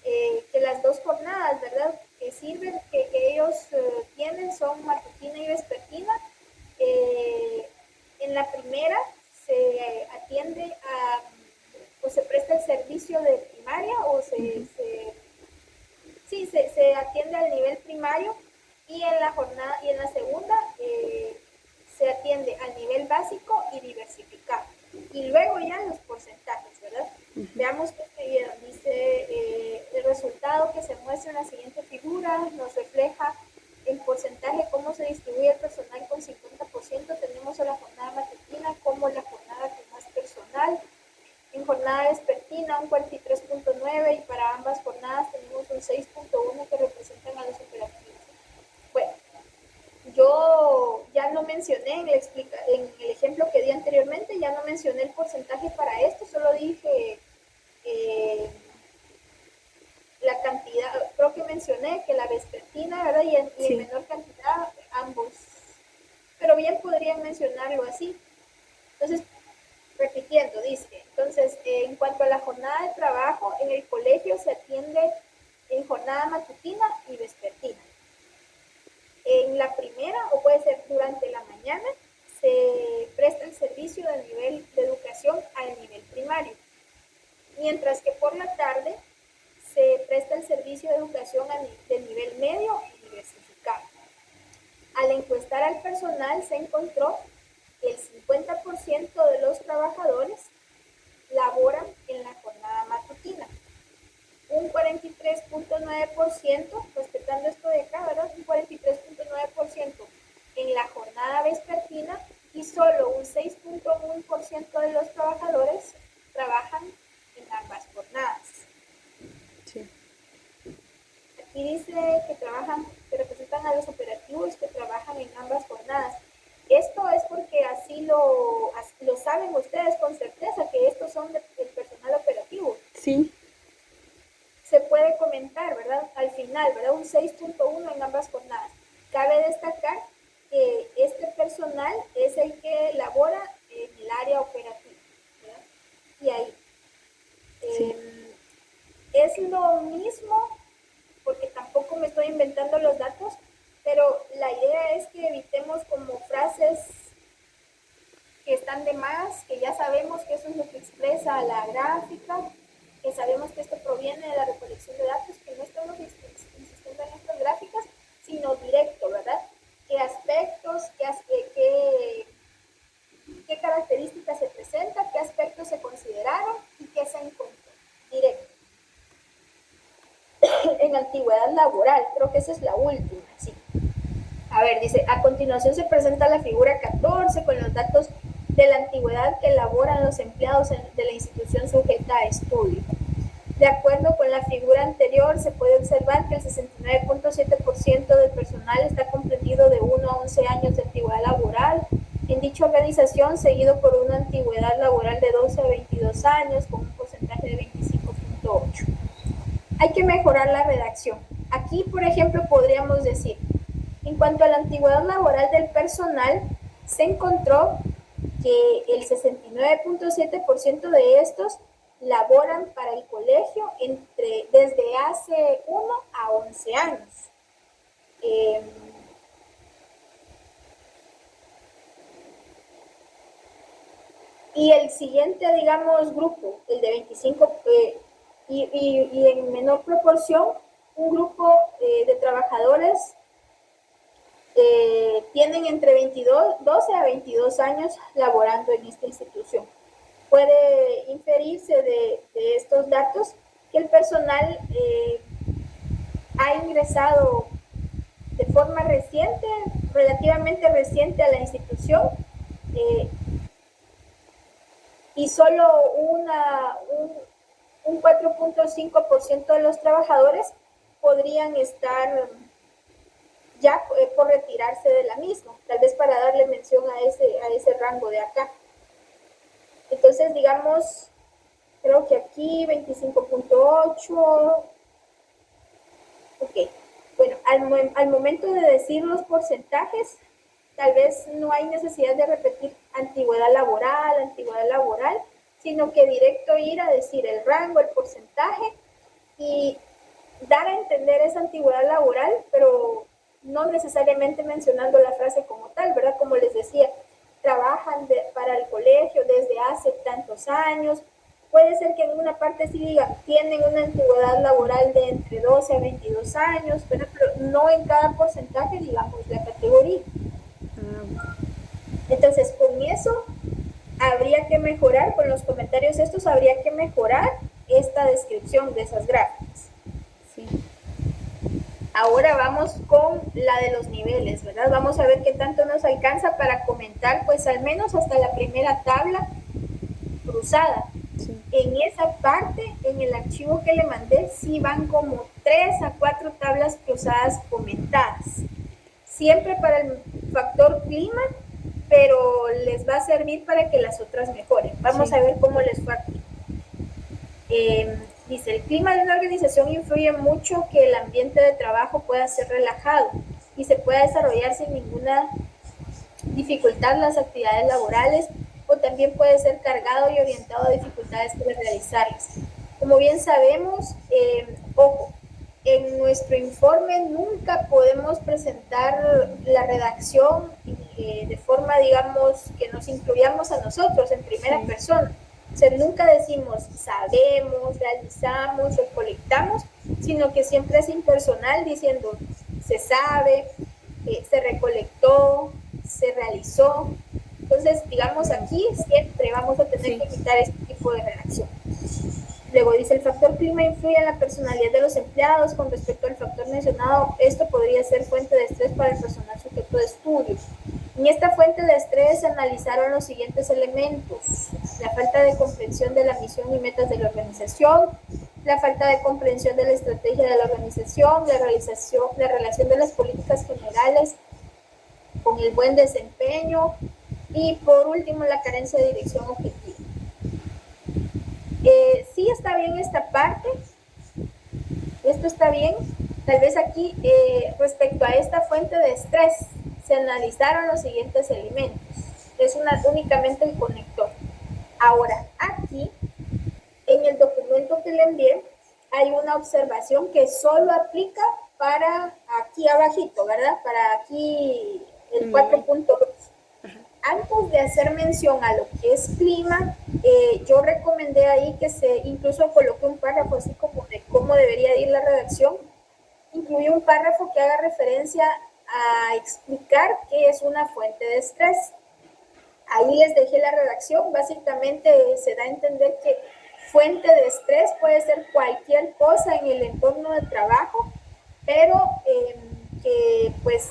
que las 2 jornadas, ¿verdad? Que sirven, que ellos tienen son matutina y vespertina. En la primera se atiende a, o se presta el servicio de primaria o se atiende al nivel primario y en la jornada y en la segunda se atiende al nivel básico y diversificado. Y luego ya los porcentajes, ¿verdad? Veamos qué escribieron. Dice, el resultado que se muestra en la siguiente figura nos refleja el porcentaje, cómo se distribuye el personal con 50%. Tenemos a la jornada matutina como la jornada con más personal. En jornada vespertina un 43.9 y para ambas jornadas tenemos un 6.1 que representan a los operativos. Bueno, Yo ya no mencioné en el ejemplo que di anteriormente, ya no mencioné el porcentaje para esto, solo dije la cantidad, creo que mencioné que la vespertina, ¿verdad? Y en menor cantidad ambos, pero bien podrían mencionarlo así. Entonces, repitiendo, dice, entonces, en cuanto a la jornada de trabajo, en el colegio se atiende en jornada matutina y vespertina. En la primera, o puede ser durante la mañana, se presta el servicio de nivel de educación al nivel primario, mientras que por la tarde se presta el servicio de educación del nivel medio y diversificado. Al encuestar al personal se encontró que el 50% de los trabajadores laboran en la jornada matutina, un 43.9%, respetando esto de acá, ¿verdad? Un 43.9% en la jornada vespertina y solo un 6.1% de los trabajadores trabajan en ambas jornadas. Sí. Aquí dice que representan a los operativos que trabajan en ambas jornadas. Esto es porque así lo saben ustedes con certeza, que estos son el personal operativo. Sí. Se puede comentar, ¿verdad? Al final, ¿verdad? Un 6.1 en ambas jornadas. Cabe destacar que este personal es el que labora en el área operativa, ¿verdad? Y ahí. Sí. Es lo mismo, porque tampoco me estoy inventando los datos, pero la idea es que evitemos como frases que están de más, que ya sabemos que eso es lo que expresa la gráfica, que sabemos que esto proviene de la recolección de datos, que no estamos insistiendo en estas gráficas, sino directo, ¿verdad? ¿Qué aspectos, qué características se presentan, qué aspectos se consideraron y qué se encontró? Directo. En antigüedad laboral, creo que esa es la última, sí. A ver, dice, a continuación se presenta la figura 14 con los datos de la antigüedad que elaboran los empleados de la institución sujeta a estudio. De acuerdo con la figura anterior, se puede observar que el 69.7% del personal está comprendido de 1 a 11 años de antigüedad laboral en dicha organización, seguido por una antigüedad laboral de 12 a 22 años, con un porcentaje de 25.8. Hay que mejorar la redacción. Aquí, por ejemplo, podríamos decir, en cuanto a la antigüedad laboral del personal, se encontró que el 69.7% de estos laboran para el colegio desde hace 1 a 11 años. Y el siguiente, digamos, grupo, el de 25, y en menor proporción, un grupo de trabajadores tienen entre 12 a 22 años laborando en esta institución. Puede inferirse de estos datos que el personal ha ingresado de forma reciente, relativamente reciente a la institución, y solo un 4.5% de los trabajadores podrían estar ya por retirarse de la misma, tal vez para darle mención a ese rango de acá. Entonces, digamos, creo que aquí 25.8. Ok, bueno, al momento de decir los porcentajes, tal vez no hay necesidad de repetir antigüedad laboral, sino que directo ir a decir el rango, el porcentaje y dar a entender esa antigüedad laboral, pero no necesariamente mencionando la frase como tal, ¿verdad? Como les decía, trabajan para el colegio desde hace tantos años. Puede ser que en una parte sí digan, tienen una antigüedad laboral de entre 12 a 22 años, pero no en cada porcentaje, digamos, la categoría. Entonces, con eso habría que mejorar, con los comentarios estos, habría que mejorar esta descripción de esas gráficas. Sí. Ahora vamos con la de los niveles, ¿verdad? Vamos a ver qué tanto nos alcanza para comentar, pues al menos hasta la primera tabla cruzada. Sí. En esa parte, en el archivo que le mandé, sí van como 3 a 4 tablas cruzadas comentadas. siempre para el factor clima, pero les va a servir para que las otras mejoren. Vamos a ver cómo les fue aquí. Dice, el clima de una organización influye mucho que el ambiente de trabajo pueda ser relajado y se pueda desarrollar sin ninguna dificultad las actividades laborales, o también puede ser cargado y orientado a dificultades para realizarlas. Como bien sabemos, ojo, en nuestro informe nunca podemos presentar la redacción de forma, digamos, que nos incluyamos a nosotros en primera persona. O sea, nunca decimos sabemos, realizamos, recolectamos, sino que siempre es impersonal diciendo se sabe, se recolectó, se realizó. Entonces, digamos, aquí siempre vamos a tener que quitar este tipo de redacción. Luego dice, el factor clima influye en la personalidad de los empleados con respecto al factor mencionado. Esto podría ser fuente de estrés para el personal sujeto de estudio. En esta fuente de estrés se analizaron los siguientes elementos: la falta de comprensión de la misión y metas de la organización, la falta de comprensión de la estrategia de la organización, la relación de las políticas generales con el buen desempeño y, por último, la carencia de dirección objetiva. Sí está bien esta parte, esto está bien. Tal vez aquí, respecto a esta fuente de estrés, se analizaron los siguientes elementos. Es únicamente el conector. Ahora, aquí, en el documento que le envié, hay una observación que solo aplica para aquí abajito, ¿verdad? Para aquí el 4.2. Antes de hacer mención a lo que es clima, yo recomendé ahí que se incluso coloque un párrafo así como de cómo debería ir la redacción. Incluye un párrafo que haga referencia a explicar qué es una fuente de estrés. Ahí les dejé la redacción. Básicamente se da a entender que fuente de estrés puede ser cualquier cosa en el entorno de trabajo, pero que pues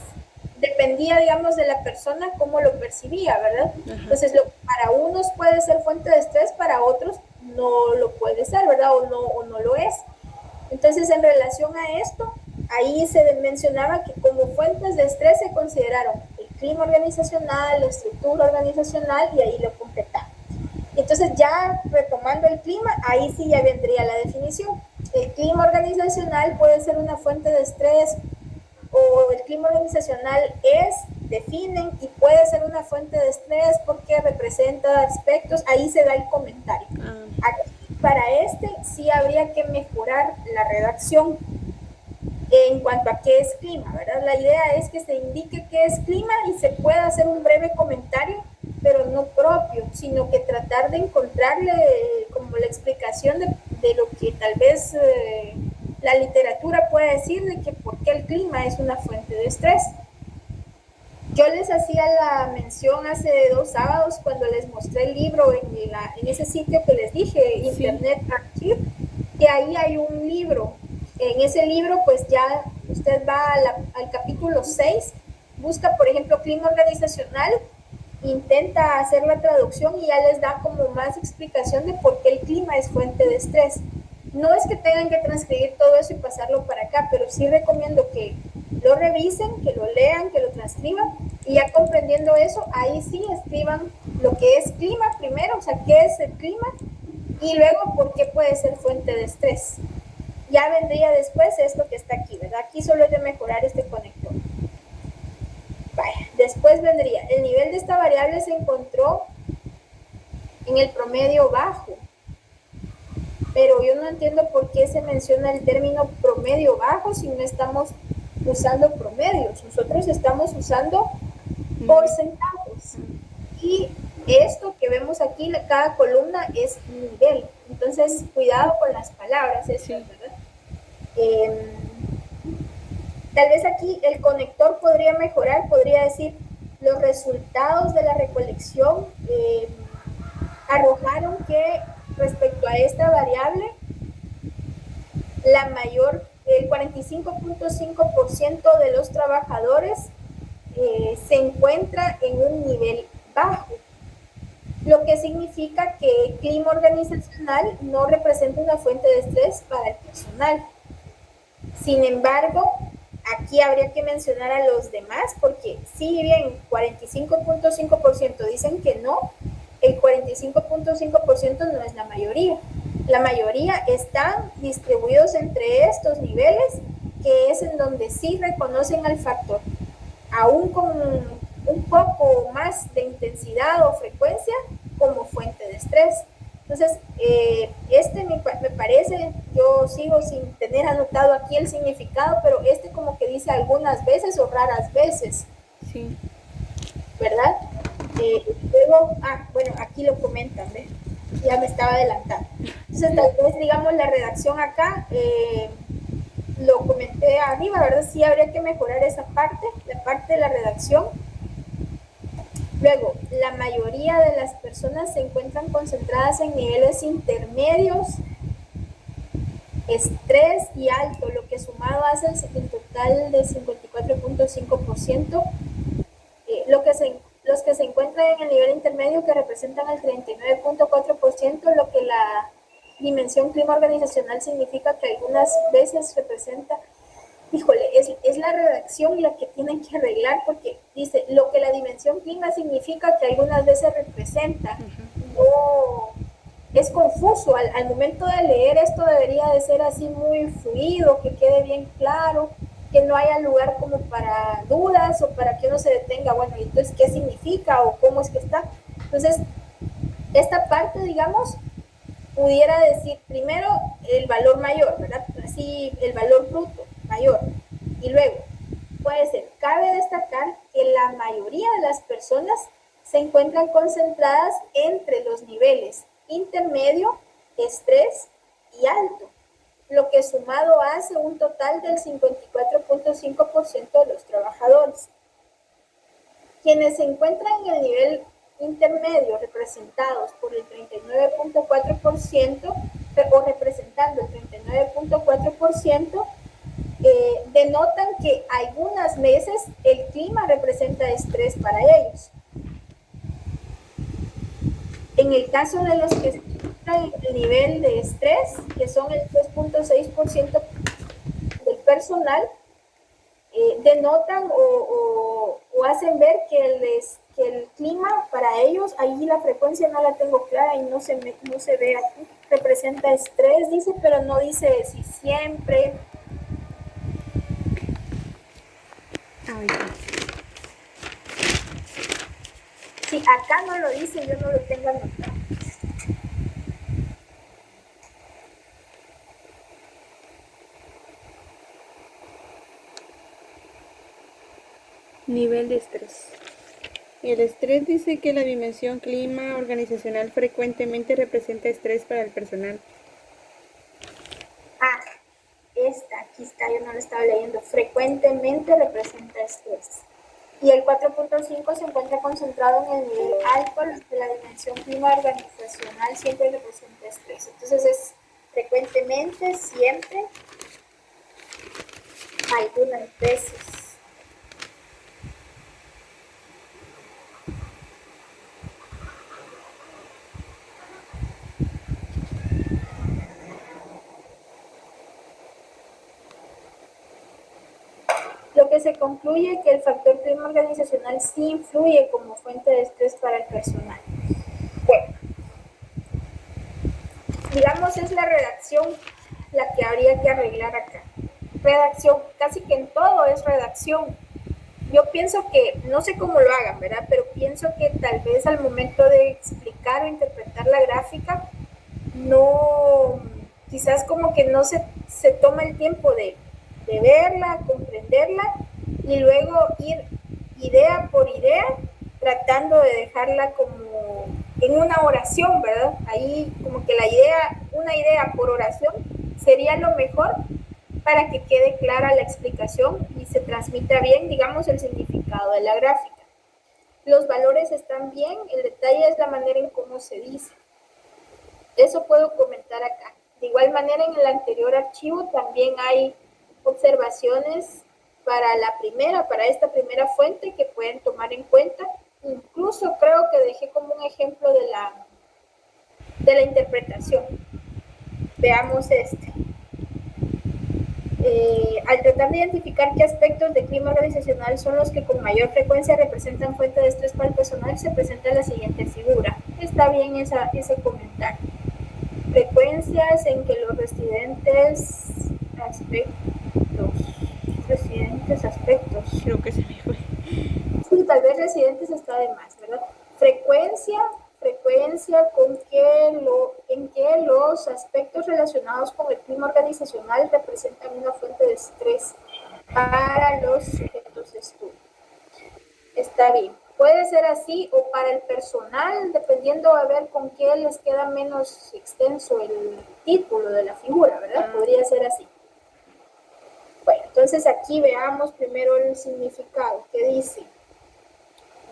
dependía, digamos, de la persona cómo lo percibía, ¿verdad? Entonces, para unos puede ser fuente de estrés, para otros no lo puede ser, ¿verdad? O no lo es. Entonces, en relación a esto, ahí se mencionaba que como fuentes de estrés se consideraron el clima organizacional, la estructura organizacional, y ahí lo completaba. Entonces, ya retomando el clima, ahí sí ya vendría la definición. El clima organizacional puede ser una fuente de estrés, o el clima organizacional definen y puede ser una fuente de estrés porque representa aspectos, ahí se da el comentario. Aquí, para sí habría que mejorar la redacción en cuanto a qué es clima, ¿verdad? La idea es que se indique qué es clima y se pueda hacer un breve comentario, pero no propio, sino que tratar de encontrarle como la explicación de lo que tal vez la literatura puede decir de que por qué el clima es una fuente de estrés. Yo les hacía la mención hace 2 sábados cuando les mostré el libro en ese sitio que les dije, Internet Archive, que ahí hay un libro. En ese libro, pues ya usted va al capítulo 6, busca, por ejemplo, clima organizacional, intenta hacer la traducción y ya les da como más explicación de por qué el clima es fuente de estrés. No es que tengan que transcribir todo eso y pasarlo para acá, pero sí recomiendo que lo revisen, que lo lean, que lo transcriban, y ya comprendiendo eso, ahí sí escriban lo que es clima primero, o sea, qué es el clima, y luego por qué puede ser fuente de estrés. Ya vendría después esto que está aquí, ¿verdad? Aquí solo es de mejorar este conector. Vaya, después vendría, el nivel de esta variable se encontró en el promedio bajo, pero yo no entiendo por qué se menciona el término promedio bajo si no estamos usando promedios. Nosotros estamos usando porcentajes. Y esto que vemos aquí, cada columna es nivel. Entonces, cuidado con las palabras, ¿verdad? Tal vez aquí el conector podría mejorar, podría decir, los resultados de la recolección arrojaron que respecto a esta variable, el 45.5% de los trabajadores se encuentra en un nivel bajo, lo que significa que el clima organizacional no representa una fuente de estrés para el personal. Sin embargo, aquí habría que mencionar a los demás, porque si bien 45.5% dicen que no, el 45.5% no es la mayoría. La mayoría están distribuidos entre estos niveles, que es en donde sí reconocen al factor, aún con un poco más de intensidad o frecuencia como fuente de estrés. Entonces, me parece, yo sigo sin tener anotado aquí el significado, pero como que dice algunas veces o raras veces. Sí. ¿Verdad? Luego, bueno, aquí lo comentan, ¿ves? Ya me estaba adelantando. Entonces, tal vez, digamos, la redacción acá, lo comenté arriba, ¿verdad? Sí habría que mejorar esa parte, la parte de la redacción. Luego, la mayoría de las personas se encuentran concentradas en niveles intermedios, estrés y alto, lo que sumado hace el total de 54.5%. Los que se encuentran en el nivel intermedio, que representan el 39.4%, lo que la dimensión clima organizacional significa que algunas veces representa, híjole, es la redacción la que tienen que arreglar, porque dice lo que la dimensión clima significa que algunas veces representa. No, es confuso. Al momento de leer esto debería de ser así muy fluido, que quede bien claro, que no haya lugar como para dudas o para que uno se detenga, bueno, entonces, ¿qué significa o cómo es que está? Entonces, esta parte, digamos, pudiera decir primero el valor mayor, ¿verdad? Así, el valor bruto mayor. Y luego, puede ser, cabe destacar que la mayoría de las personas se encuentran concentradas entre los niveles intermedio, estrés y alto, lo que sumado hace un total del 54.5% de los trabajadores. Quienes se encuentran en el nivel intermedio, representados por el 39.4%, o representando el 39.4%, denotan que algunas veces el clima representa estrés para ellos. En el caso de los que encuentran en el nivel de estrés, que son el 3.6% del personal, denotan o hacen ver que el clima para ellos, ahí la frecuencia no la tengo clara y no se ve aquí, representa estrés, dice, pero no dice si siempre. Si acá no lo dice, yo no lo tengo anotado. Nivel de estrés. El estrés dice que la dimensión clima organizacional frecuentemente representa estrés para el personal. Aquí está, yo no lo estaba leyendo. Frecuentemente representa estrés. Y el 4.5 se encuentra concentrado en el nivel alto, de la dimensión clima organizacional siempre representa estrés. Entonces es frecuentemente, siempre, algunas veces. Lo que se concluye que el factor clima organizacional sí influye como fuente de estrés para el personal. Bueno, digamos es la redacción la que habría que arreglar acá. Redacción, casi que en todo es redacción. Yo pienso que, no sé cómo lo hagan, ¿verdad? Pero pienso que tal vez al momento de explicar o interpretar la gráfica, no, quizás como que no se toma el tiempo de verla, comprenderla y luego ir idea por idea tratando de dejarla como en una oración, ¿verdad? Ahí como que una idea por oración sería lo mejor para que quede clara la explicación y se transmita bien, digamos, el significado de la gráfica. Los valores están bien, el detalle es la manera en cómo se dice. Eso puedo comentar acá. De igual manera, en el anterior archivo también hay observaciones para esta primera fuente que pueden tomar en cuenta. Incluso creo que dejé como un ejemplo de la interpretación. Veamos este. al tratar de identificar qué aspectos de clima organizacional son los que con mayor frecuencia representan fuente de estrés para el personal, se presenta la siguiente figura. Está bien ese comentario. Frecuencias en que los residentes aspectos. Creo que se me fue. Sí, tal vez residentes está de más, ¿verdad? Frecuencia en que los aspectos relacionados con el clima organizacional representan una fuente de estrés para los sujetos de estudio. Está bien. Puede ser así o para el personal, dependiendo a ver con qué les queda menos extenso el título de la figura, ¿verdad? Podría ser así. Bueno, entonces aquí veamos primero el significado. ¿Qué dice?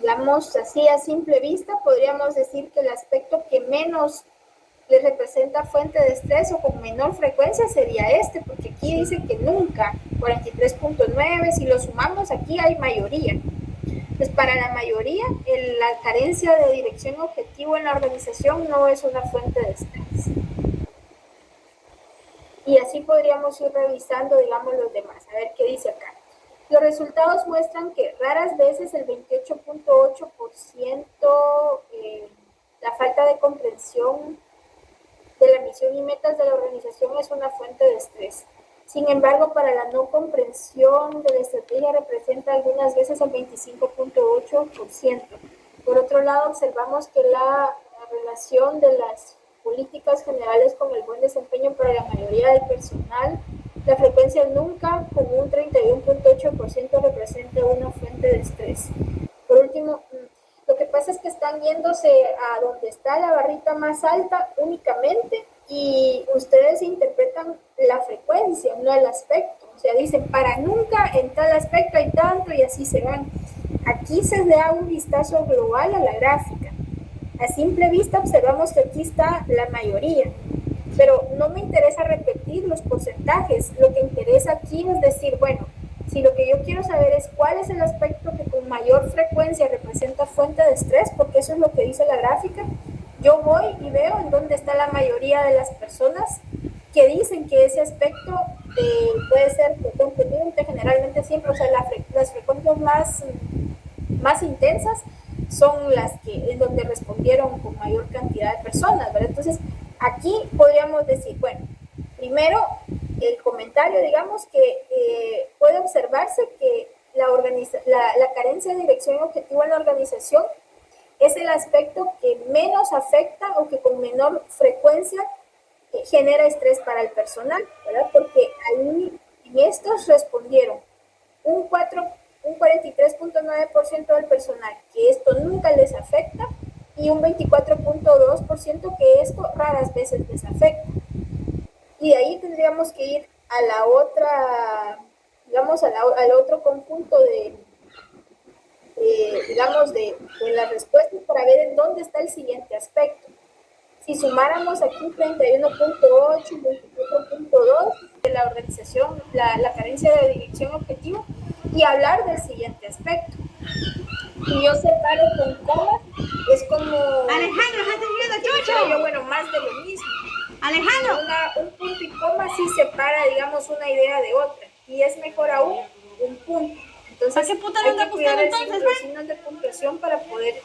Digamos, así a simple vista, podríamos decir que el aspecto que menos les representa fuente de estrés o con menor frecuencia sería este, porque aquí dice que nunca, 43.9, si lo sumamos aquí hay mayoría. Pues para la mayoría, la carencia de dirección objetivo en la organización no es una fuente de estrés. Y así podríamos ir revisando, digamos, los demás. A ver qué dice acá. Los resultados muestran que raras veces el 28.8% la falta de comprensión de la misión y metas de la organización es una fuente de estrés. Sin embargo, para la no comprensión de la estrategia representa algunas veces el 25.8%. Por otro lado, observamos que la relación de las políticas generales con el buen desempeño para la mayoría del personal, la frecuencia nunca con un 31.8% representa una fuente de estrés. Por último, lo que pasa es que están yéndose a donde está la barrita más alta únicamente y ustedes interpretan la frecuencia, no el aspecto. O sea, dicen, para nunca en tal aspecto hay tanto y así se van. Aquí se da un vistazo global a la gráfica. A simple vista observamos que aquí está la mayoría, pero no me interesa repetir los porcentajes. Lo que interesa aquí es decir, bueno, si lo que yo quiero saber es cuál es el aspecto que con mayor frecuencia representa fuente de estrés, porque eso es lo que dice la gráfica, yo voy y veo en dónde está la mayoría de las personas que dicen que ese aspecto puede ser contendiente generalmente siempre, o sea, las frecuencias más intensas son las que en donde respondieron con mayor cantidad de personas, ¿verdad? Entonces, aquí podríamos decir, bueno, primero, el comentario, digamos, que puede observarse que la carencia de dirección objetiva en la organización es el aspecto que menos afecta o que con menor frecuencia genera estrés para el personal, ¿verdad? Porque ahí en estos respondieron un 43.9% del personal que esto nunca les afecta y un 24.2% que esto raras veces les afecta. Y de ahí tendríamos que ir a la otra, digamos, al otro conjunto digamos, de las respuestas para ver en dónde está el siguiente aspecto. Si sumáramos aquí 31.8 y 24.2 de la organización, la carencia de dirección objetivo, y hablar del siguiente aspecto. Si yo separo con comas, es como... Alejandro, ¿estás diciendo chucho? Yo, bueno, más de lo mismo. Alejandro. Un punto y coma sí separa, digamos, una idea de otra. Y es mejor aún un punto. Entonces, ¿Para qué puta hay anda que cuidar buscando los signos de puntuación para poder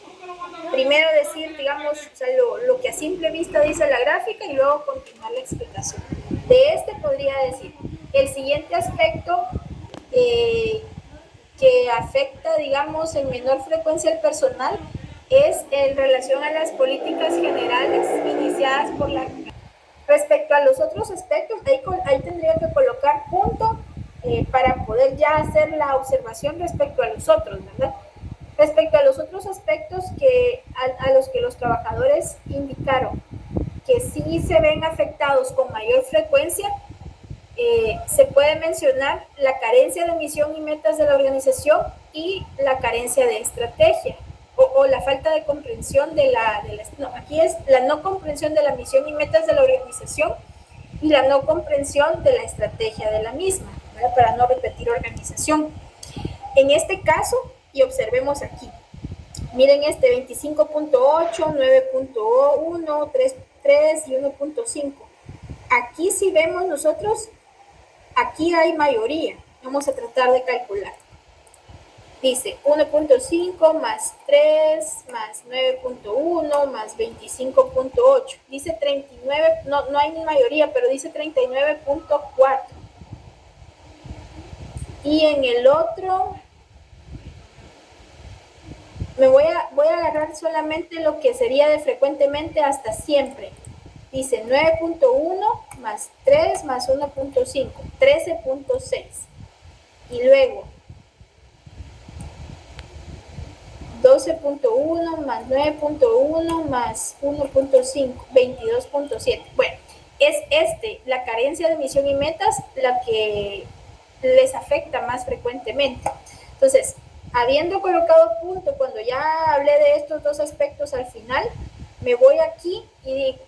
primero decir, digamos, o sea, lo que a simple vista dice la gráfica y luego continuar la explicación. De este podría decir, el siguiente aspecto que afecta, digamos, en menor frecuencia al personal es en relación a las políticas generales iniciadas por la... Respecto a los otros aspectos, ahí tendría que colocar punto para poder ya hacer la observación respecto a los otros, ¿verdad? Respecto a los otros aspectos a los que los trabajadores indicaron que sí se ven afectados con mayor frecuencia, se puede mencionar la carencia de misión y metas de la organización y la carencia de estrategia o la falta de comprensión aquí es la no comprensión de la misión y metas de la organización y la no comprensión de la estrategia de la misma, ¿verdad? Para no repetir organización. En este caso, y observemos aquí, miren este 25.8, 9.1, 3.3 y 1.5. Aquí sí vemos nosotros Aquí hay mayoría. Vamos a tratar de calcular. Dice 1.5 más 3 más 9.1 más 25.8. Dice 39, no hay mayoría, pero dice 39.4. Y en el otro, voy a agarrar solamente lo que sería de frecuentemente hasta siempre. Dice 9.1 más 3 más 1.5, 13.6. Y luego 12.1 más 9.1 más 1.5, 22.7. Bueno, es la carencia de misión y metas, la que les afecta más frecuentemente. Entonces, habiendo colocado punto, cuando ya hablé de estos dos aspectos al final, me voy aquí y digo,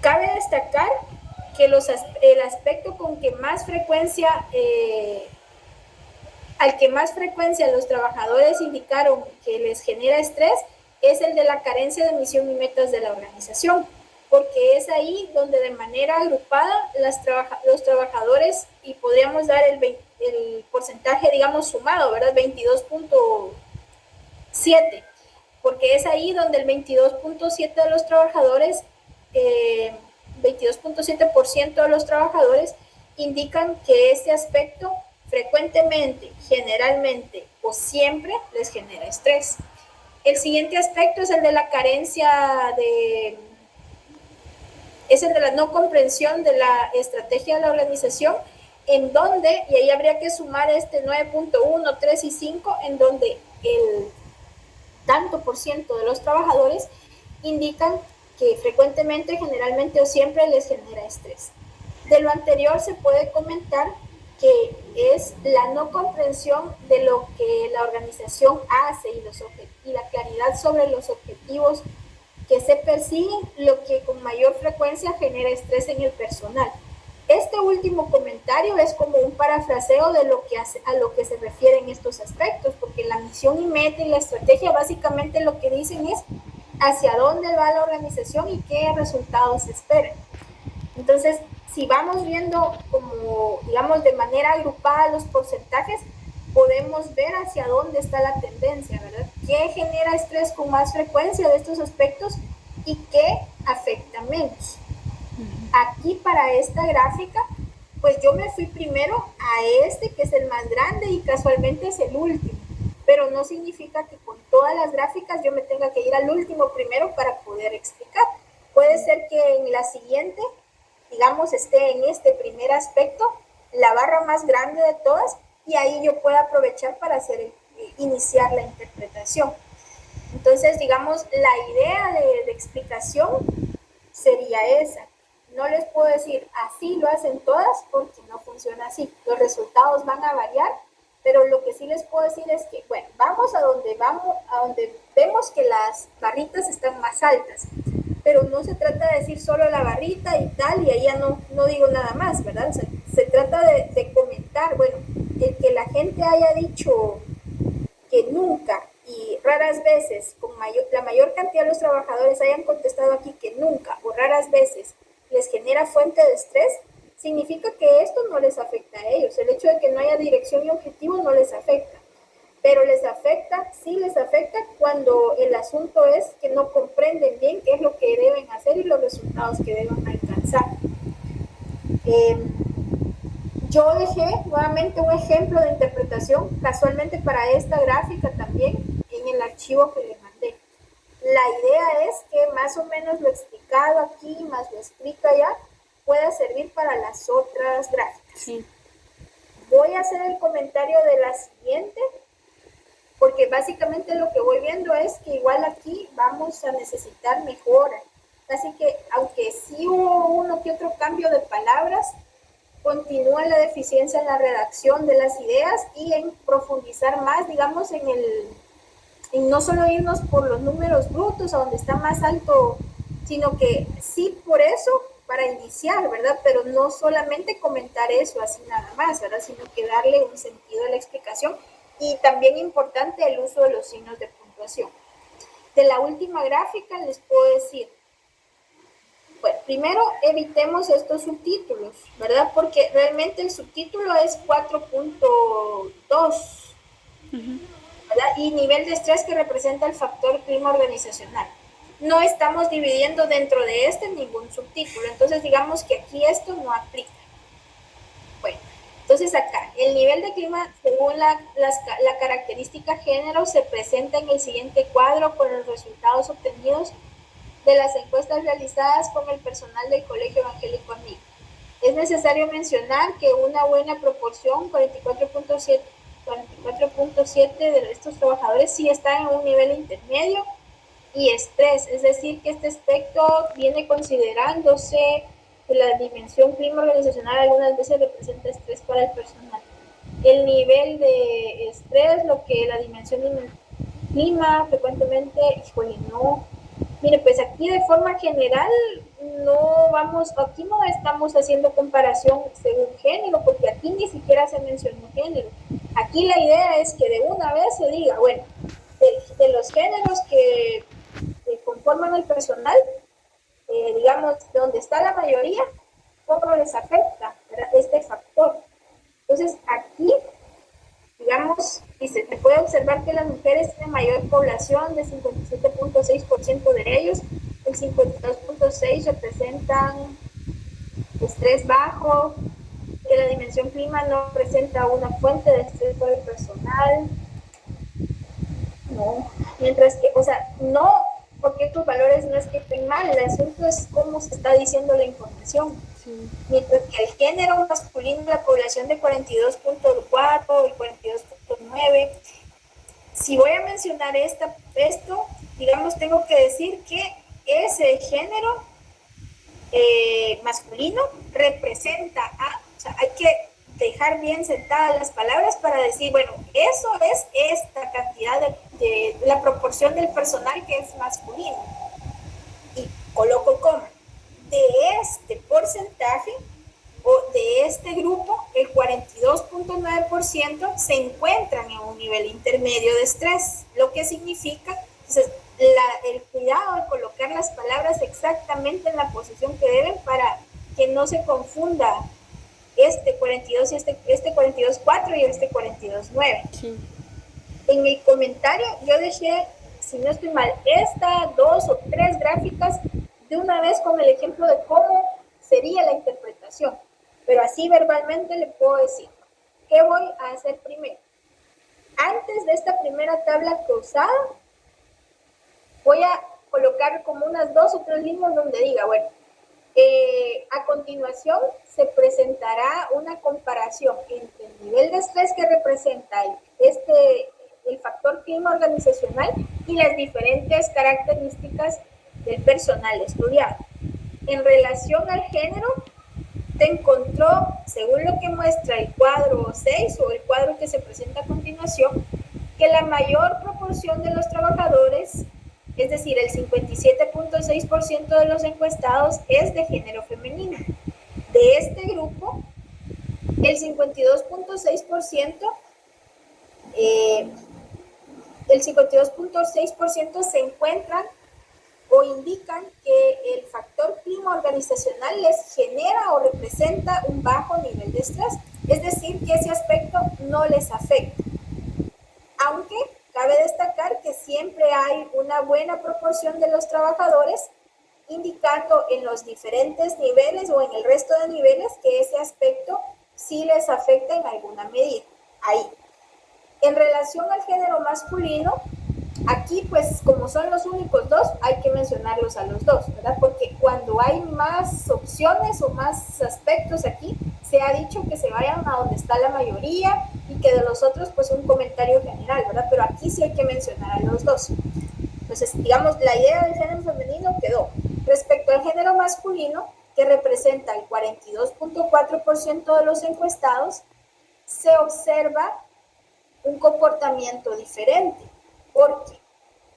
cabe destacar que el aspecto con que más frecuencia al que más frecuencia los trabajadores indicaron que les genera estrés es el de la carencia de misión y metas de la organización, porque es ahí donde de manera agrupada los trabajadores, y podríamos dar el porcentaje, digamos, sumado, ¿verdad? 22.7, porque es ahí donde el 22.7 de los trabajadores, 22.7% de los trabajadores indican que este aspecto frecuentemente, generalmente o siempre les genera estrés. El siguiente aspecto es el de la carencia es el de la no comprensión de la estrategia de la organización, en donde, y ahí habría que sumar este 9.1, 3 y 5, en donde el tanto por ciento de los trabajadores indican que frecuentemente, generalmente o siempre les genera estrés. De lo anterior se puede comentar que es la no comprensión de lo que la organización hace y la claridad sobre los objetivos que se persiguen, lo que con mayor frecuencia genera estrés en el personal. Este último comentario es como un parafraseo de lo que a lo que se refieren estos aspectos, porque la misión y meta y la estrategia básicamente lo que dicen es hacia dónde va la organización y qué resultados se esperan. Entonces, si vamos viendo como, digamos, de manera agrupada los porcentajes, podemos ver hacia dónde está la tendencia, ¿verdad? ¿Qué genera estrés con más frecuencia de estos aspectos y qué afecta menos? Aquí para esta gráfica, pues yo me fui primero a este, que es el más grande y casualmente es el último, pero no significa que con todas las gráficas yo me tenga que ir al último primero para poder explicar. Puede ser que en la siguiente, digamos, esté en este primer aspecto la barra más grande de todas, y ahí yo puedo aprovechar para iniciar la interpretación. Entonces, digamos, la idea de explicación sería esa. No les puedo decir así lo hacen todas, porque no funciona así. Los resultados van a variar, pero lo que sí les puedo decir es que, bueno, vamos a donde vemos que las barritas están más altas, pero no se trata de decir solo la barrita y tal, y ahí ya no digo nada más, ¿verdad? O sea, se trata de comentar, bueno, el que la gente haya dicho que nunca y raras veces, la mayor cantidad de los trabajadores hayan contestado aquí que nunca o raras veces les genera fuente de estrés, significa que esto no les afecta a ellos. El hecho de que no haya dirección y objetivo no les afecta, pero les afecta, sí les afecta cuando el asunto es que no comprenden bien qué es lo que deben hacer y los resultados que deben alcanzar. Yo dejé nuevamente un ejemplo de interpretación, casualmente para esta gráfica también, en el archivo que les mandé. La idea es que más o menos lo explicado aquí, más lo escrito allá, pueda servir para las otras gráficas. Sí. Voy a hacer el comentario de la siguiente, porque básicamente lo que voy viendo es que igual aquí vamos a necesitar mejora. Así que, aunque sí hubo uno que otro cambio de palabras, continúa la deficiencia en la redacción de las ideas y en profundizar más, digamos, en no solo irnos por los números brutos a donde está más alto, sino que sí por eso, para iniciar, ¿verdad? Pero no solamente comentar eso así nada más, ¿verdad? Sino que darle un sentido a la explicación, y también importante el uso de los signos de puntuación. De la última gráfica les puedo decir, bueno, primero evitemos estos subtítulos, ¿verdad? Porque realmente el subtítulo es 4.2, ¿verdad? Y nivel de estrés que representa el factor clima organizacional. No estamos dividiendo dentro de este ningún subtítulo, entonces digamos que aquí esto no aplica. Bueno, entonces acá, el nivel de clima según la característica género se presenta en el siguiente cuadro con los resultados obtenidos de las encuestas realizadas con el personal del Colegio Evangélico Amigo. Es necesario mencionar que una buena proporción, 44.7 de estos trabajadores sí están en un nivel intermedio y estrés, es decir, que este aspecto viene considerándose que la dimensión clima organizacional algunas veces representa estrés para el personal. El nivel de estrés, lo que la dimensión de clima frecuentemente, híjole, no. Mire, pues aquí de forma general aquí no estamos haciendo comparación según género, porque aquí ni siquiera se mencionó género. Aquí la idea es que de una vez se diga, bueno, de los géneros que conforman el personal, digamos, donde está la mayoría, cómo les afecta, ¿verdad?, este factor. Entonces, aquí, digamos, se puede observar que las mujeres tienen mayor población, de 57.6% de ellos, el 52.6% representan estrés bajo, que la dimensión clima no presenta una fuente de estrés para el personal. No, mientras que, o sea, no, porque estos valores no es que estén mal, el asunto es cómo se está diciendo la información. Sí. Mientras que el género masculino, la población de 42.4 y 42.9, si voy a mencionar esto, digamos, tengo que decir que ese género masculino representa a, o sea, hay que dejar bien sentadas las palabras para decir, bueno, eso es esta cantidad de la proporción del personal que es masculino. Y coloco coma, de este porcentaje o de este grupo, el 42.9% se encuentran en un nivel intermedio de estrés, lo que significa, entonces, el cuidado de colocar las palabras exactamente en la posición que deben para que no se confunda este 42 y este 42.4 y este 42.9. Sí. En mi comentario yo dejé, si no estoy mal, 2 o 3 gráficas de una vez con el ejemplo de cómo sería la interpretación, pero así verbalmente le puedo decir, ¿qué voy a hacer primero? Antes de esta primera tabla cruzada, voy a colocar como unas 2 o 3 líneas donde diga, bueno, a continuación se presentará una comparación entre el nivel de estrés que representa el factor clima organizacional y las diferentes características del personal estudiado. En relación al género, se encontró, según lo que muestra el cuadro 6 o el cuadro que se presenta a continuación, que la mayor proporción de los trabajadores, es decir, el 57.6% de los encuestados es de género femenino. De este grupo, el 52.6% se encuentran o indican que el factor clima organizacional les genera o representa un bajo nivel de estrés, es decir, que ese aspecto no les afecta. Aunque cabe destacar que siempre hay una buena proporción de los trabajadores indicando en los diferentes niveles o en el resto de niveles que ese aspecto sí les afecta en alguna medida. Ahí. En relación al género masculino, aquí pues como son los únicos dos, hay que mencionarlos a los dos, ¿verdad? Porque cuando hay más opciones o más aspectos aquí, se ha dicho que se vayan a donde está la mayoría y que de los otros pues un comentario general, ¿verdad? Pero aquí sí hay que mencionar a los dos. Entonces, digamos, la idea del género femenino quedó. Respecto al género masculino, que representa el 42.4% de los encuestados, se observa un comportamiento diferente, porque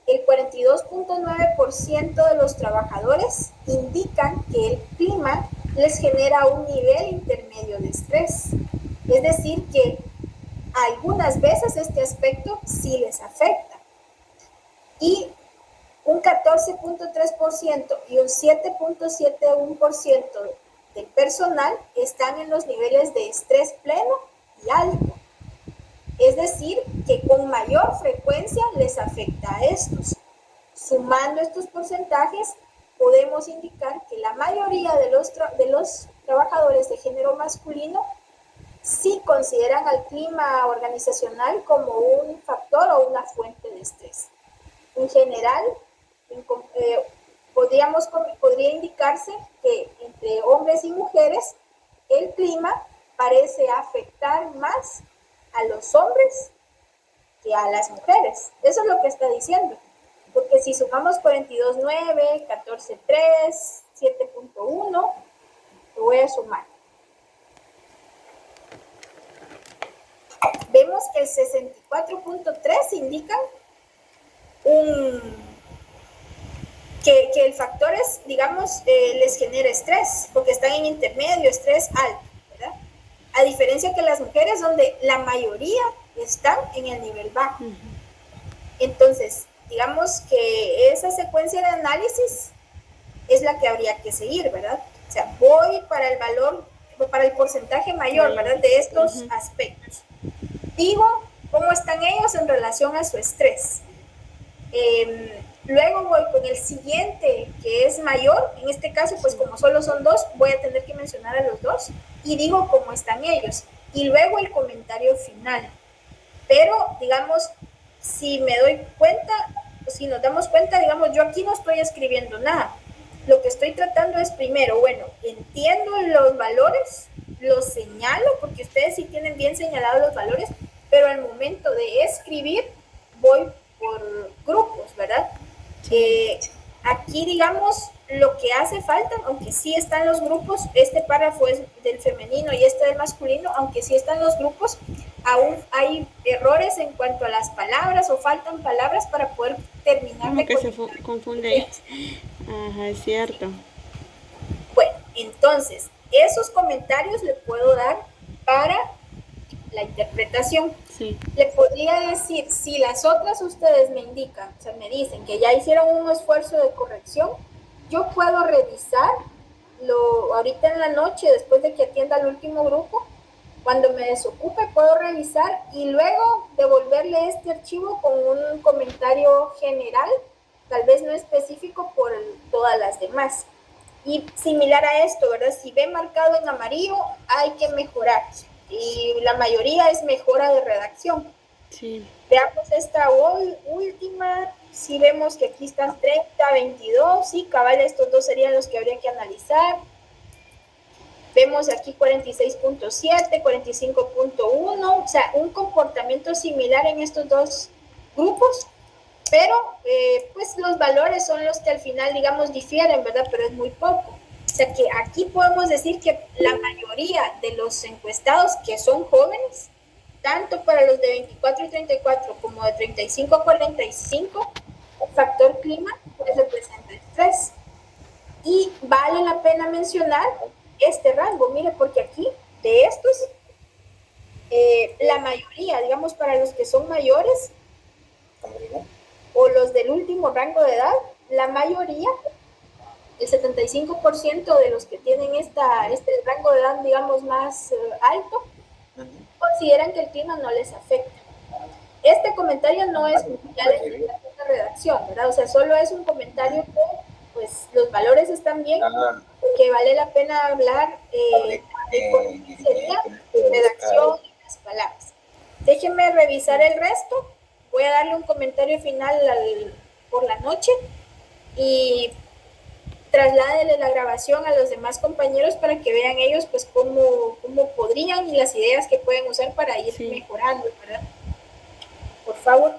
el 42.9% de los trabajadores indican que el clima les genera un nivel intermedio de estrés. Es decir, que algunas veces este aspecto sí les afecta. Y un 14.3% y un 7.71% del personal están en los niveles de estrés pleno y alto. Es decir, que con mayor frecuencia les afecta a estos. Sumando estos porcentajes, podemos indicar que la mayoría de los trabajadores de género masculino sí consideran al clima organizacional como un factor o una fuente de estrés. En general, podría indicarse que entre hombres y mujeres el clima parece afectar más a los hombres que a las mujeres. Eso es lo que está diciendo. Porque si sumamos 42.9, 14.3, 7.1, lo voy a sumar. Vemos que el 64.3 indica que el factor es, digamos, les genera estrés, porque están en intermedio, estrés alto, ¿verdad? A diferencia que las mujeres, donde la mayoría están en el nivel bajo. Entonces, digamos que esa secuencia de análisis es la que habría que seguir, ¿verdad? O sea, voy para el valor, para el porcentaje mayor, ¿verdad? De estos aspectos. Digo cómo están ellos en relación a su estrés. Luego voy con el siguiente, que es mayor. En este caso, pues como solo son dos, voy a tener que mencionar a los dos y digo cómo están ellos. Y luego el comentario final. Pero, digamos, si me doy cuenta, si nos damos cuenta, digamos, yo aquí no estoy escribiendo nada. Lo que estoy tratando es primero, bueno, entiendo los valores, los señalo, porque ustedes sí tienen bien señalados los valores, pero al momento de escribir voy por grupos, ¿verdad? Aquí, digamos, lo que hace falta, aunque sí están los grupos, este párrafo es del femenino y este del masculino, aunque sí están los grupos, aún hay errores en cuanto a las palabras o faltan palabras para poder terminar. Como que se confunde. Ajá, es cierto. Bueno, entonces, esos comentarios le puedo dar para la interpretación. Sí. Le podría decir, si las otras ustedes me indican, o sea, me dicen que ya hicieron un esfuerzo de corrección, yo puedo revisarlo ahorita en la noche, después de que atienda al último grupo. Cuando me desocupe puedo revisar y luego devolverle este archivo con un comentario general, tal vez no específico por todas las demás. Y similar a esto, ¿verdad? Si ve marcado en amarillo, hay que mejorar. Y la mayoría es mejora de redacción. Sí. Veamos esta última. Si vemos que aquí están 30, 22, sí, cabal, estos dos serían los que habría que analizar. Vemos aquí 46.7, 45.1, o sea, un comportamiento similar en estos dos grupos, pero pues los valores son los que al final, digamos, difieren, ¿verdad? Pero es muy poco. O sea que aquí podemos decir que la mayoría de los encuestados que son jóvenes, tanto para los de 24 y 34 como de 35 a 45, el factor clima pues representa estrés. Y vale la pena mencionar este rango, mire, porque aquí de estos, la mayoría, digamos, para los que son mayores o los del último rango de edad, la mayoría, el 75% de los que tienen este rango de edad, digamos, más alto, consideran que el clima no les afecta. Este comentario no es ya de redacción, ¿verdad? O sea, solo es un comentario que, pues, los valores están bien, que vale la pena hablar de sería redacción y las palabras. Déjenme revisar el resto. Voy a darle un comentario final por la noche y trasládele la grabación a los demás compañeros para que vean ellos pues cómo podrían y las ideas que pueden usar para ir mejorando, ¿verdad? Por favor.